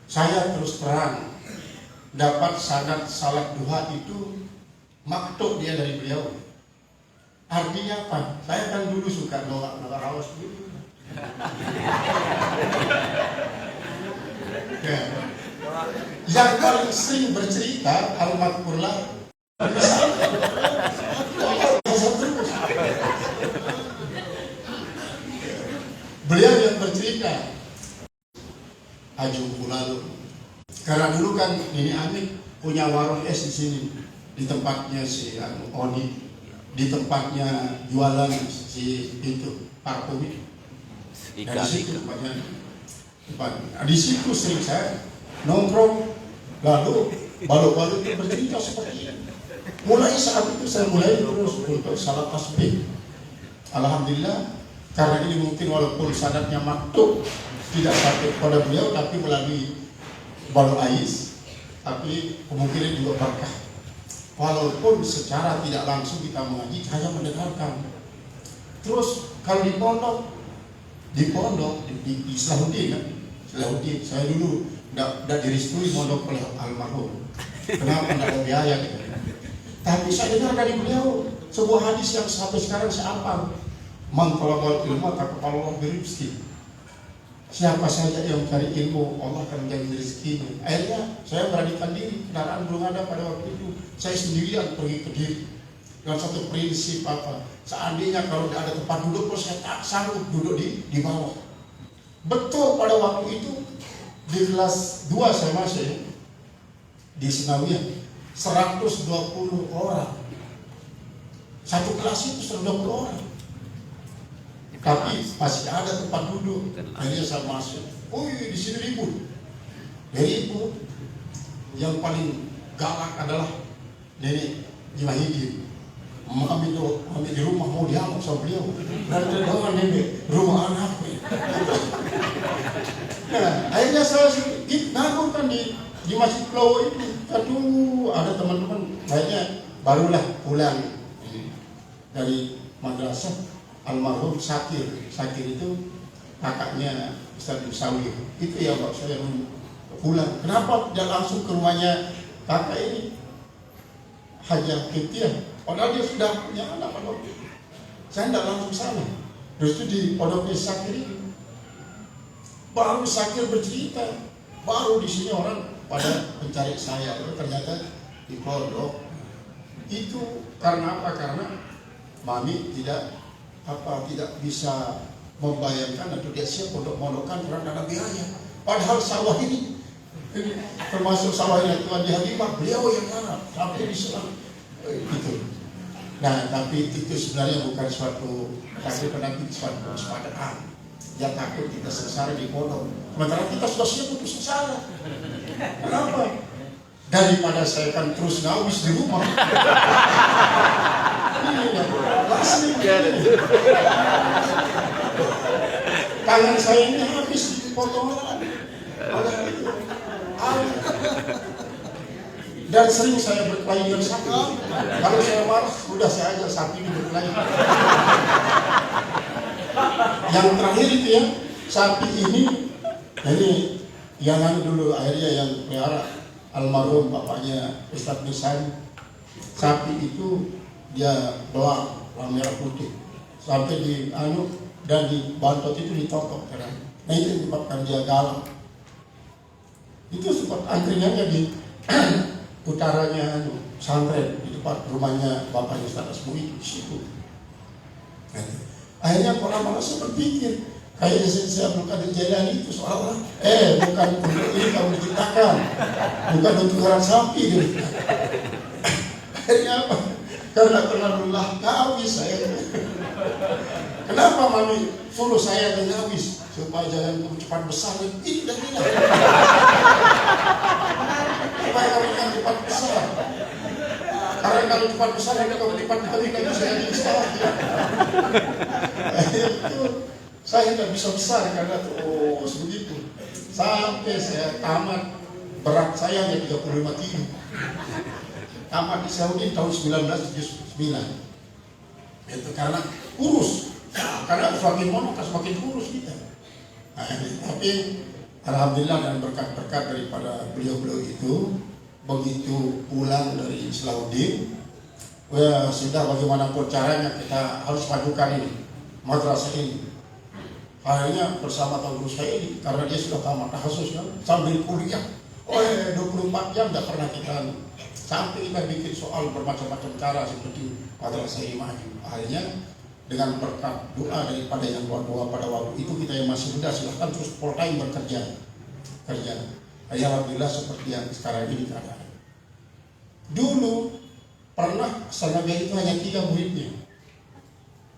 Saya terus terang dapat sanad salat duha itu maktub dia dari beliau. Artinya apa? Saya kan dulu suka nolak rawas dulu. Ya. Yang paling sering bercerita Al-Makbulah beliau yang bercerita Haji Lalu. Karena dulu kan ini Amin punya warung es di sini, di tempatnya si Oni, di tempatnya jualan si itu parfum itu. Nah, di situ tempatnya. Nah, di situ sering saya nongkrong, lalu balu-balu itu bercerita seperti ini. Mulai saat itu saya mulai terus untuk salat tasbih. Alhamdulillah, karena ini mungkin walaupun sanadnya maktub tidak sampai pada beliau, tapi melalui balu ais, tapi kemungkinan juga berkah. Walaupun secara tidak langsung kita mengaji, hanya mendengarkan. Terus kalau di pondok di Islahuddin kan? Islahuddin, saya dulu tidak direstui mondok oleh almarhum. Kenapa? Tidak ada biaya gitu. Tapi saya dengar dari beliau sebuah hadis yang sampai sekarang saya hafal. Man talabal ilmu taqabbalallahu birizqi. Siapa saja yang mencari ilmu, Allah akan menjaga rezekinya. Akhirnya saya beranikan diri, kendaraan belum ada pada waktu itu. Saya sendirian pergi ke Diri. Dengan satu prinsip apa? Seandainya kalau tidak ada tempat duduk, saya tak sanggup duduk di bawah. Betul pada waktu itu di kelas 2 saya masih di Senawiyah 120 orang. Satu kelas itu 120 orang. Tapi masih ada tempat duduk. Akhirnya saya masuk. Di sini ribut. Ribut. Yang paling galak adalah Nenek Jimahidi. Mami di rumah mau diamuk sama beliau. Dari doang nenek rumah anak. Nah, akhirnya saya nganggur kan di Masjid Pulau itu. Aduh, ada teman-teman akhirnya barulah pulang dari madrasah. Almarhum Sakir itu kakaknya Ustaz Musawi. Itu yang bawa saya pulang. Kenapa tidak langsung ke rumahnya kakak ini? Haja Kiptiah. Padahal dia sudah punya anak pada waktu itu. Saya tidak langsung sana. Terus itu di pondok Sakir ini. Baru Sakir bercerita, baru di sini orang pada mencari saya. Ternyata di pondok itu karena apa? Karena mami tidak bisa membayangkan atau dia siap untuk mondokkan karena ada biaya. Padahal sawah ini termasuk sawah yang Tuhan di Habibah, beliau yang garap sampai di Selang gitu. Nah, tapi itu sebenarnya bukan suatu kewaspadaan. Dia takut kita sengsara di pondok. Sementara kita sudah siap untuk sengsara. Kenapa? Daripada saya kan terus ngawis di rumah. Iya, asli. Tangan saya ini habis dipotong. Dan sering saya berkelahi dengan sapi. Kalau saya marah, udah saya ajak sapi ini berkelahi. Yang terakhir itu ya, sapi ini yang dulu akhirnya yang pelihara almarhum bapaknya Ustadz Nisan. Sapi itu dia doang warna merah putih sampai di dan di bantot itu ditotok kan. Nah itu menyebabkan dia galak. Itu sempat angkringannya di utaranya pesantren di depan rumahnya bapaknya Ustadz Asmui di situ. Akhirnya lama-lama saya berpikir kayaknya saya Abdul Jailani itu seolah-olah bukan untuk ini kamu diciptakan, bukan untuk orang sapi gitu. Akhirnya apa? Karena terlalu ngawis saya. Kenapa mami suruh saya ngawis supaya jangan cepat besar? Ini dan ini. Supaya kamu jangan cepat besar. Karena kalau cepat besar nanti kamu cepat lagi saya bisa. Itu saya tidak bisa besar karena terus begitu. Sampai saya tamat, berat saya hanya 35 kilo. Tamat di Saudi tahun 1979. Itu karena kurus. Karena semakin monok semakin kurus kita. Nah, tapi alhamdulillah dan berkat-berkat daripada beliau-beliau itu, begitu pulang dari Saudi, sudah bagaimanapun caranya kita harus majukan ini madrasah ini. Akhirnya bersama Tuan Guru saya ini, karena dia sudah tamat khusus kan, sambil kuliah, 24 jam tidak pernah kita sampai kita bikin soal bermacam-macam cara seperti madrasah ini maju. Akhirnya dengan berkat doa daripada yang doa pada waktu itu, kita yang masih muda silahkan terus full time bekerja. Alhamdulillah seperti yang sekarang ini keadaan. Dulu pernah Sanabia itu hanya 3 muridnya,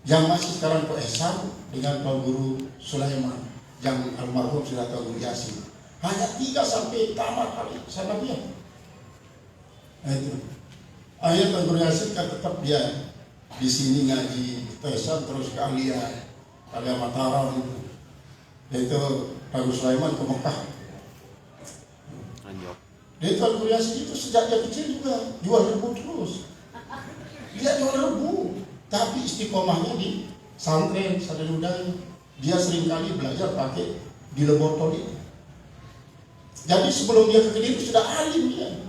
yang masih sekarang Ihsan dengan Tuan Guru Sulaiman, yang almarhum sudah Tuan Guru Yasin. Hanya 3 sampai tamat kali Sanabia. Nah itu. Akhirnya Tuan Guru Yasin kan tetap dia di sini ngaji Ihsan terus ke Alia Mataram itu Tuan Guru Sulaiman ke Mekah. Dia Tuan Guru Yasin itu sejak dia kecil juga jual rebu terus. Dia jual rebu, tapi istiqomahnya di santren Sadarudai. Dia seringkali belajar pakai di lebotol itu. Jadi sebelum dia ke Kediri sudah alim dia.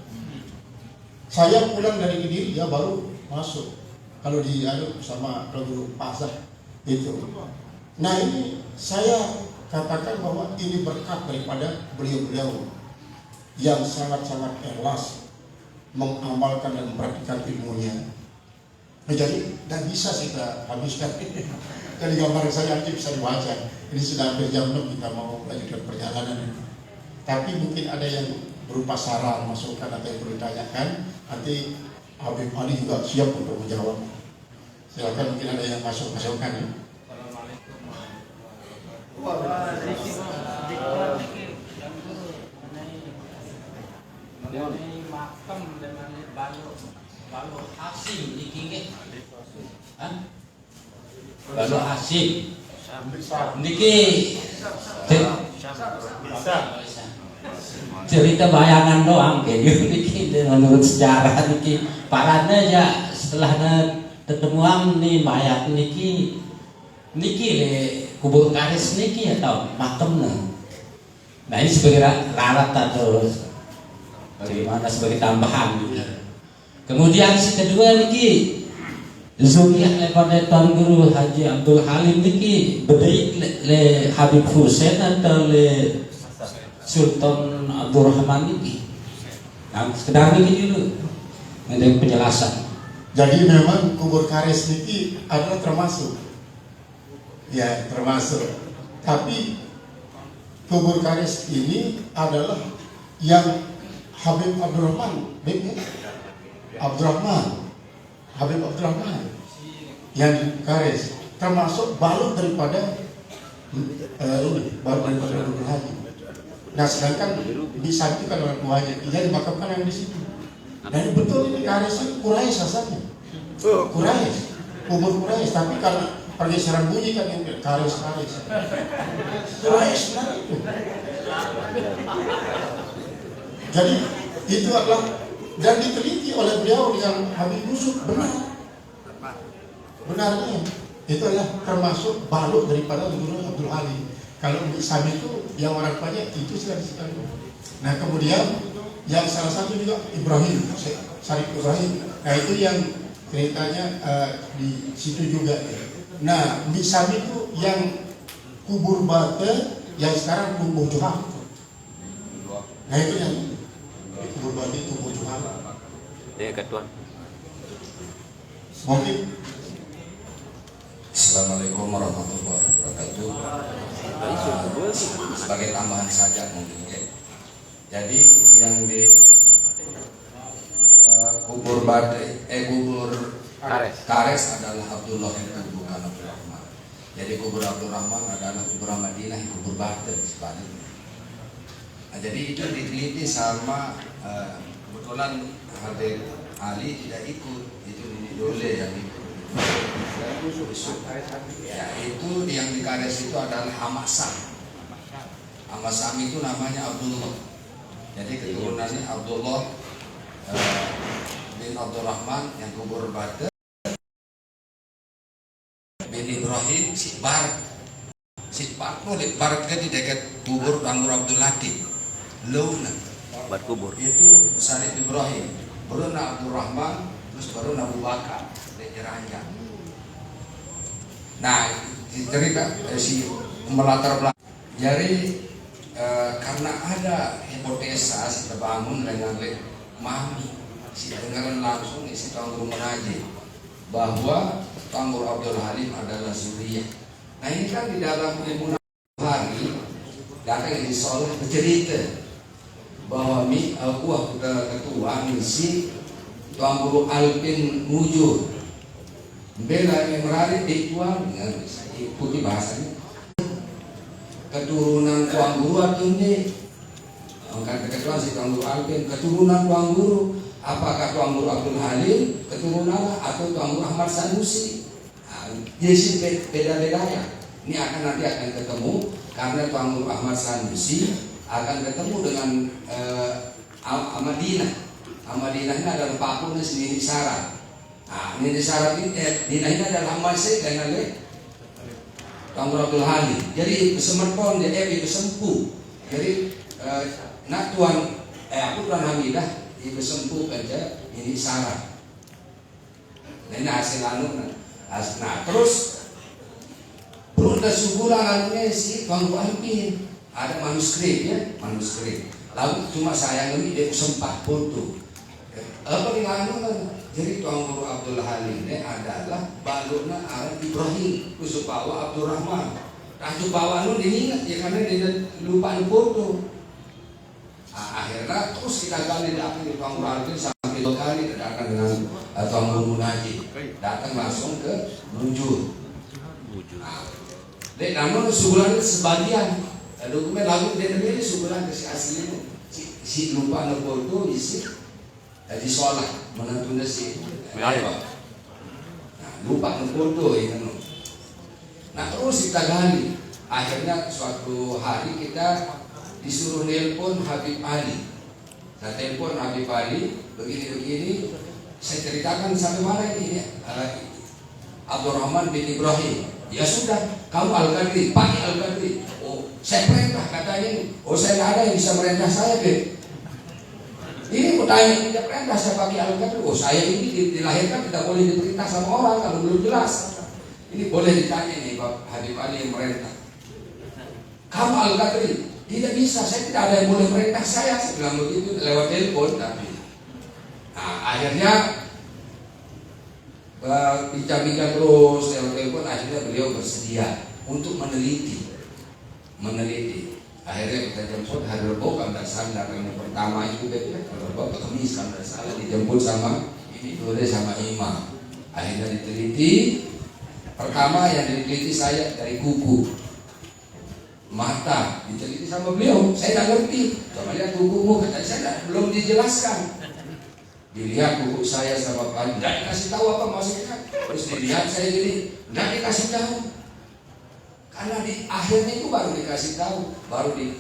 Saya pulang dari Kediri dia baru masuk. Kalau di sama Guru Pasar itu. Nah ini saya katakan bahwa ini berkat daripada beliau-beliau yang sangat-sangat ikhlas mengamalkan dan mempraktikkan ilmunya. Nah, jadi tidak bisa kita habiskan. Jadi gambar saya nanti bisa dibaca. Ini sudah hampir jam 6 kita mau lanjutkan perjalanan ini. Tapi mungkin ada yang berupa saran, masukan atau yang perlu ditanyakan. Nanti Habib Ali juga siap untuk menjawab. Silakan, mungkin ada yang masukan ya. Mengenai makam dengan balok asing di kiri, balok asing, niki cerita bayangan doang kayak niki menurut sejarah niki parane aja setelah ketemuan nih mayat niki le kubur karis niki atau makamnya. Nah ini sebagai lalat atau bagaimana sebagai tambahan gitu. Kemudian si kedua niki Zuriyah daripada Tuan Guru Haji Abdul Halim niki bedait le Habib Hussein atau le Sultan Abdul Rahman niki. Nah, sekedar niki dulu ada penjelasan. Jadi memang kubur kares niki adalah termasuk, ya termasuk. Tapi kubur kares ini adalah yang Habib Abdurrahman, Habib Abdurrahman yang di kares, termasuk balut daripada balut daripada Abdul Haji. Nah sedangkan di samping kalau orang tuanya dia dimakamkan yang di situ. Dan betul ini kares itu Quraisy asalnya, Quraisy, kubur Quraisy. Tapi karena pergeseran bunyi kan yang kares Quraisy benar itu. Jadi itu adalah dan diteliti oleh beliau dengan Habib Yusuf, benarnya itu adalah termasuk balut daripada Guru Abdul Halim. Kalau Islam itu yang orang banyak itu sekali. Nah kemudian yang salah satu juga Ibrahim, Syarif Ibrahim. Nah itu yang ceritanya di situ juga. Nah Islam itu yang kubur bata yang sekarang kubur Johar. Nah itu yang kubur bata itu kubur Johar. Ya ketua. Mungkin. Assalamualaikum warahmatullahi wabarakatuh. Sebagai tambahan saja mungkin ya. Jadi yang di kubur Kares adalah Abdullah itu bukan Abdul Rahman. Jadi kubur Abdul Rahman adalah kubur Madinah, kubur Bate sebaliknya. Nah, jadi itu diteliti sama kebetulan Habib Ali tidak ikut, itu Dole yang ikut. Ya, itu yang di Kares itu adalah Hamasam. Hamasam itu namanya Abdullah. Jadi keturunannya Abdullah bin Abdurrahman yang kubur Bate bin Ibrahim si Bar boleh Bar di dekat kubur Anggur Abdul Latif Luna Buat kubur. itu Syarif Ibrahim, baru Abdurrahman, terus baru Abu Bakar di Jeranjang. Nah cerita si melatar belakang. Jadi karena ada hipotesa si terbangun dengan mami si dengaran langsung si Tuan Guru Munajid bahwa Tuan Guru Abdul Halim adalah zuriyah. Nah ini kan di dalam ilmu hari datang yang disolah bercerita bahwa aku ketua misi Tuan Guru Alpin Mujur bela yang merari di tuan dengan ikuti bahasanya keturunan Tuan Guru atau ini angkat ketuan si Tuan Guru Alpin keturunan Tuan Guru, apakah Tuan Guru Abdul Halim keturunan atau Tuan Guru Ahmad Sanusi. Jadi beda-bedanya ini nanti akan ketemu karena Tuan Guru Ahmad Sanusi akan ketemu dengan Ahmadinah. Ahmadinah ini adalah pakunya sendiri syarat. Nah, ini syarat ini Dinah ini adalah Ahmad Syekh dengan Tuan Guru Abdul Halim. Jadi semerpon dia sempuh. Jadi nak Tuan aku Tuan Hamidah ibu sempuh aja ini syarat. Nah, ini hasil anu. Nah terus perlu ada suburan anunya si Tuan Guru Alpin. Ada manuskripnya, lalu cuma saya ini dia sempat foto. Apa yang anu? Jadi Tuan Guru Abdul Halim ini adalah balurna Arab Ibrahim, Kusubawa Abdul Rahman. Ratu bawa nu diingat ya karena dia lupa foto. Nah, akhirnya terus kita gali datang di Tuan Guru Alpin sampai 2 kali datang dengan Tuan Guru Munajid, datang langsung ke Munjur. Nah, dek namun sebulan sebagian dokumen lagu dia sendiri sebulan ke si aslinya si lupa foto isi di sekolah menentunya si lupa foto ya kan. Nah terus kita gali, akhirnya suatu hari kita disuruh nelpon Habib Ali. Saya telepon Habib Ali begini saya ceritakan sampai mana ini Abdurrahman bin Ibrahim. Ya sudah, kamu Al-Qadri, pakai Al-Qadri. Oh, saya perintah katanya. Oh, saya nggak ada yang bisa merintah saya, Beb. Ini mau tanya tidak perintah saya pakai Al-Qadri. Oh saya ini dilahirkan tidak boleh diperintah sama orang kalau belum jelas. Ini boleh ditanya nih Pak Habib Ali yang merintah. Kamu Al-Qadri? Tidak bisa, saya tidak ada yang boleh merintah saya. Saya bilang begitu lewat telepon tapi. Nah akhirnya bincang-bincang terus lewat telepon, akhirnya beliau bersedia untuk meneliti. Akhirnya kita jemput hari Rebo, kalau tidak salah yang pertama itu hari Rebo atau Kamis kalau tidak salah dijemput sama ini Dore sama Imam. Akhirnya diteliti. Pertama yang diteliti saya dari kuku, mata diteliti sama beliau. Saya tidak ngerti. Coba lihat kukumu, kata saya belum dijelaskan. Dilihat kuku saya sama Pak, tidak dikasih tahu apa maksudnya. Terus dilihat saya gini, tidak dikasih tahu. Karena di akhirnya itu baru dikasih tahu,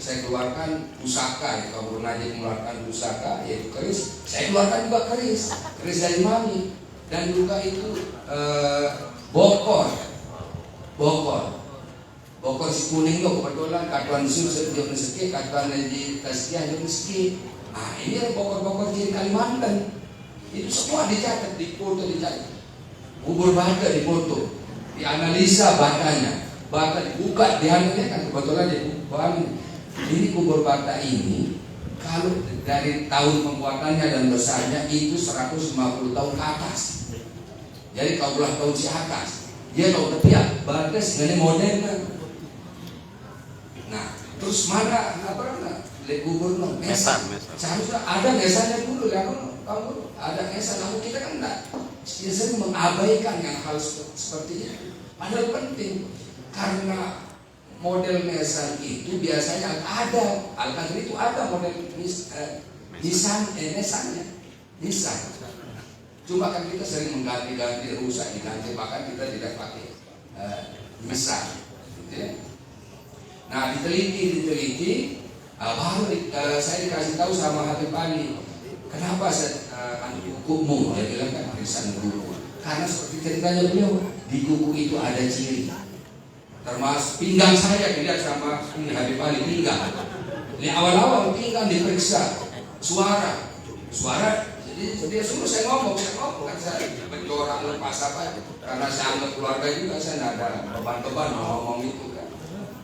saya keluarkan pusaka. Ya, kalau Najib mengeluarkan pusaka, yaitu keris. Saya keluarkan juga keris dari mami, dan juga itu bokor si kuning loh kebetulan katuan susu dia meski, katuan di Taskia dia meski. Nah ini bokor di Kalimantan. Itu semua dicatat, difoto, dicatat. Kubur bata difoto, dianalisa batanya. Bata dibuka, diambilnya kan kebetulan dibuka. Ini kubur bata ini kalau dari tahun pembuatannya dan besarnya itu 150 tahun ke atas. Jadi kalau ulang tahun si atas, dia tahu tepiak bata segala modern. Nah, terus mana kubur no mesan. Seharusnya ada mesannya dulu ya, kamu ada mesan. Namun kita kan enggak, sering mengabaikan yang hal seperti itu. Padahal penting. Karena model mesan itu biasanya ada, Al-Qadri itu ada model mesannya. Cuma kan kita sering mengganti-ganti, rusak diganti, bahkan kita tidak pakai mesan. Gitu ya. Nah diteliti, baru saya dikasih tahu sama Habib Ali, kenapa kukumu? Dia bilang kan arisan guru. Karena seperti ceritanya beliau, di kuku itu ada ciri. Termasuk pinggang saya dilihat sama Habib Ali, pinggang. Ini awal-awal pinggang diperiksa, suara. Jadi dia suruh saya ngomong kan saya mencorak lepas apa? Karena saya anggap keluarga juga, saya tidak ada beban-beban ngomong itu kan.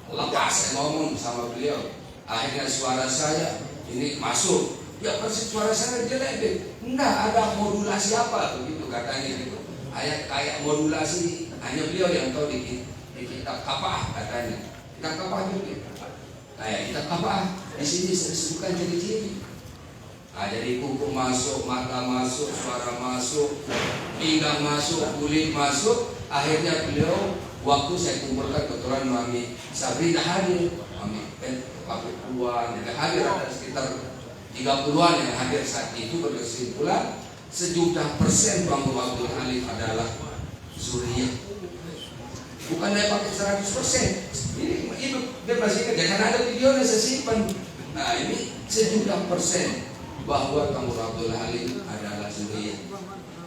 Lepas saya ngomong sama beliau. Akhirnya suara saya ini masuk. Ya persis suara saya jelek. Enggak ada modulasi apa begitu katanya gitu. Kayak modulasi hanya beliau yang tahu dikit. Kitab Kapah katanya, kitab Kapah juga. Kitab Kapah di sini disebutkan ciri-ciri. Jadi kuku masuk, mata masuk, suara masuk, pinggang masuk, kulit masuk. Akhirnya beliau waktu saya kumpulkan kebetulan Mami Sabrina hadir, Mami Pakai Puan, yang hadir ada sekitar 30-an yang hadir saat itu. Berkesimpulan 1.000.000% Bang Abdul Halim adalah Suriah. Bukan saya pakai 100%. Ini hidup bebas ini. Jangan ada videonya saya simpan. Nah ini 1.000.000% bahwa Kang Abdul Halim adalah Suriah.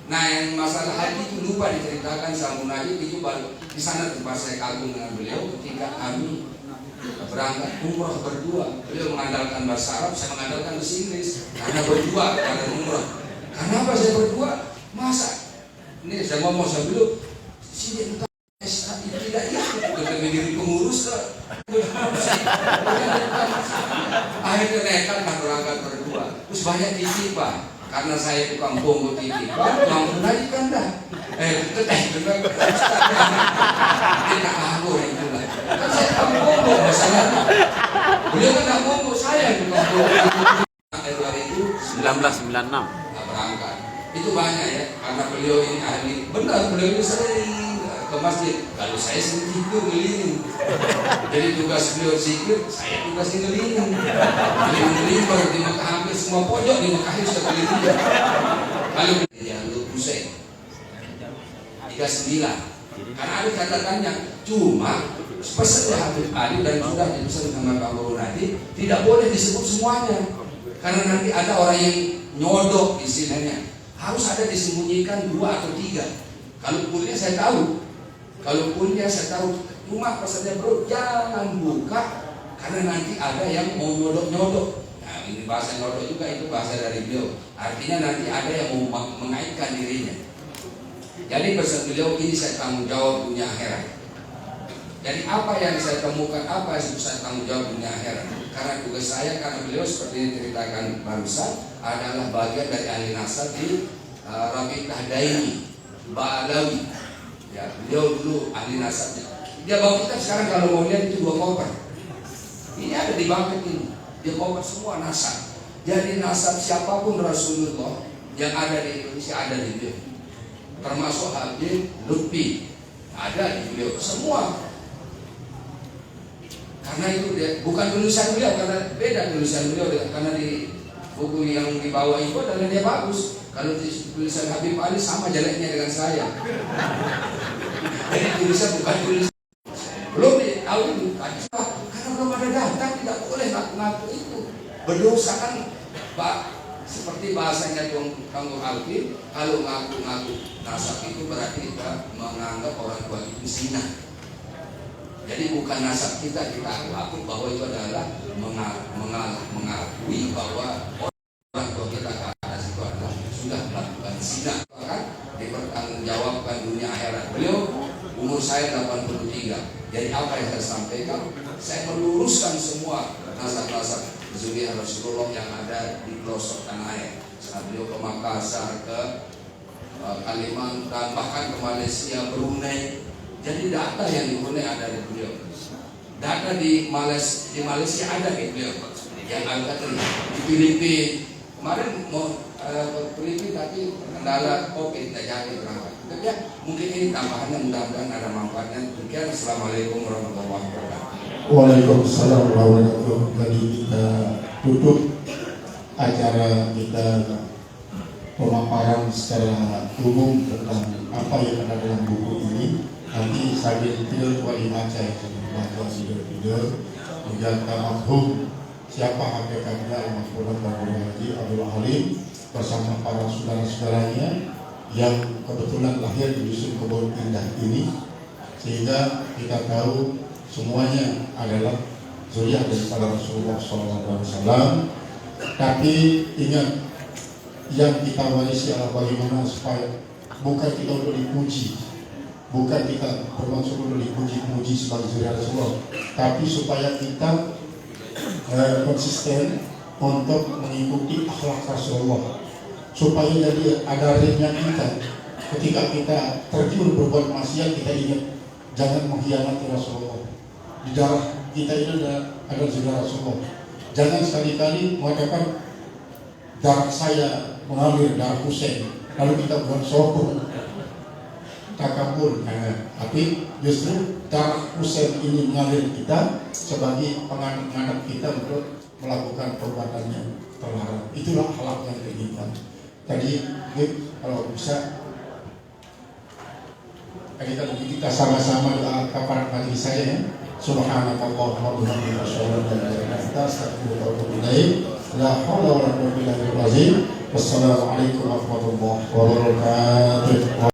Nah yang masalah haji itu lupa diceritakan sama Najib. Itu baru di sana tempat saya kagum dengan beliau ketika kami berangkat umroh berdua. Beliau mengandalkan bahasa Arab, saya mengandalkan bahasa Inggris. Karena berdua, karena umroh. Kenapa saya berdua? Masa? Ini saya ngomong sama beliau. Sini tidak ikut menjadi pengurus akhirnya nekat kan berangkat berdua. Terus banyak titipan karena saya tukang bongo titipan, tukang lagi kan dah benar kita aku itu lah kan saya tukang bongo masalahnya. Beliau kan tak bongo, saya tukang bongo. 1996 berangkat itu banyak ya, karena beliau ini ahli benar. Beliau ini sering ke masjid, kalau saya sering tidur ngeliling. Jadi tugas beliau zikir, saya tugas ngeliling di Mekah, hampir semua pojok di Mekah itu sudah keliling. Kalau dia Husain 39, karena ada catatannya. Cuma pesan Habib Ali dan sudah dipesan sama Pak Guru Nadi, tidak boleh disebut semuanya, karena nanti ada orang yang nyodok istilahnya. Harus ada disembunyikan 2 atau 3. Kalau kuliah saya tahu. Cuma pesannya bro, jangan buka karena nanti ada yang mau nyodok-nyodok. Nah ini bahasa Nodo juga, itu bahasa dari beliau. Artinya nanti ada yang mau mengaitkan dirinya. Jadi pesan beliau ini, saya tanggung jawab dunia akhirat. Jadi apa yang saya temukan, apa yang saya tanggung jawab dunia akhirat. Karena tugas saya, karena beliau seperti yang diceritakan barusan adalah bagian dari ahli nasab di Rabitah Daimi Ba'alawi. Ya, beliau dulu ahli nasabnya. Dia bawa kita sekarang kalau mau lihat itu 2 koper. Ini ada di bangkit ini. Dia bawa semua nasab. Jadi nasab siapapun Rasulullah yang ada di Indonesia ada di beliau. Termasuk Habib Lutfi ada di beliau semua. Karena itu dia, bukan tulisan beliau, karena beda tulisan beliau, karena di buku yang dibawa itu adalah dia bagus. Kalau tulisan Habib Ali sama jeleknya dengan saya. Jadi tulisan bukan tulisan. Belum tahu itu, karena belum ada data, tidak boleh ngaku-ngaku itu. Berdosa kan, Pak. Seperti bahasanya Kang Alvin, kalau ngaku-ngaku nasab itu berarti kita menganggap orang tua itu zina. Jadi bukan nasab kita aku bahwa itu adalah mengakui bahwa orang tua kita ke atas itu adalah sudah melakukan zina, kan dipertanggungjawabkan dunia akhirat. Beliau umur saya 83. Jadi apa yang saya sampaikan, saya meluruskan semua nasab-nasab zuriat Rasulullah yang ada di pelosok tanah air. Saat beliau ke Makassar, ke Kalimantan, bahkan ke Malaysia, Brunei. Jadi data yang di Brunei ada di beliau. Data di Malaysia ada di beliau. Yang ada di Filipina. Kemarin mau Filipina tapi kendala COVID tidak jadi berangkat. Tapi ya, mungkin ini tambahannya, mudah-mudahan ada manfaatnya. Demikian, Assalamualaikum warahmatullahi wabarakatuh. Waalaikumsalam warahmatullahi wabarakatuh. Tadi kita tutup acara kita pemaparan secara umum tentang apa yang ada dalam buku ini. Nanti sambil tidur wali baca tidur menjaga mafhum siapa hakikatnya Al-Mahfulah Haji Abdul Halim bersama para saudara-saudaranya yang kebetulan lahir di dusun Kebun Indah ini, sehingga kita tahu semuanya adalah zuriat daripada Rasulullah SAW. Tapi ingat, yang kita warisi adalah bagaimana supaya bukan kita untuk dipuji, bukan kita bermaksud untuk dipuji-puji sebagai zuriat Rasulullah, tapi supaya kita konsisten untuk mengikuti akhlak Rasulullah, supaya jadi ada remnya kita ketika kita terjun berbuat maksiat. Kita ingat jangan mengkhianati Rasulullah. Di darah kita ini ada zuriat Rasulullah. Jangan sekali-kali mengatakan darah saya mengalir darah Husain lalu kita buat sokong takabur. Tapi justru darah Husain ini mengalir kita sebagai penganut kita untuk melakukan perbuatannya terlarang. Itulah akhlak yang diinginkan. Tadi kalau bisa kita sama-sama doa kafarat majlis saya ya. Subhanakallahumma wa bihamdika asyhadu an la ilaha illa anta astaghfiruka wa atubu ilaik. La haula wa la quwwata illa billah. Wassalamualaikum warahmatullahi wabarakatuh.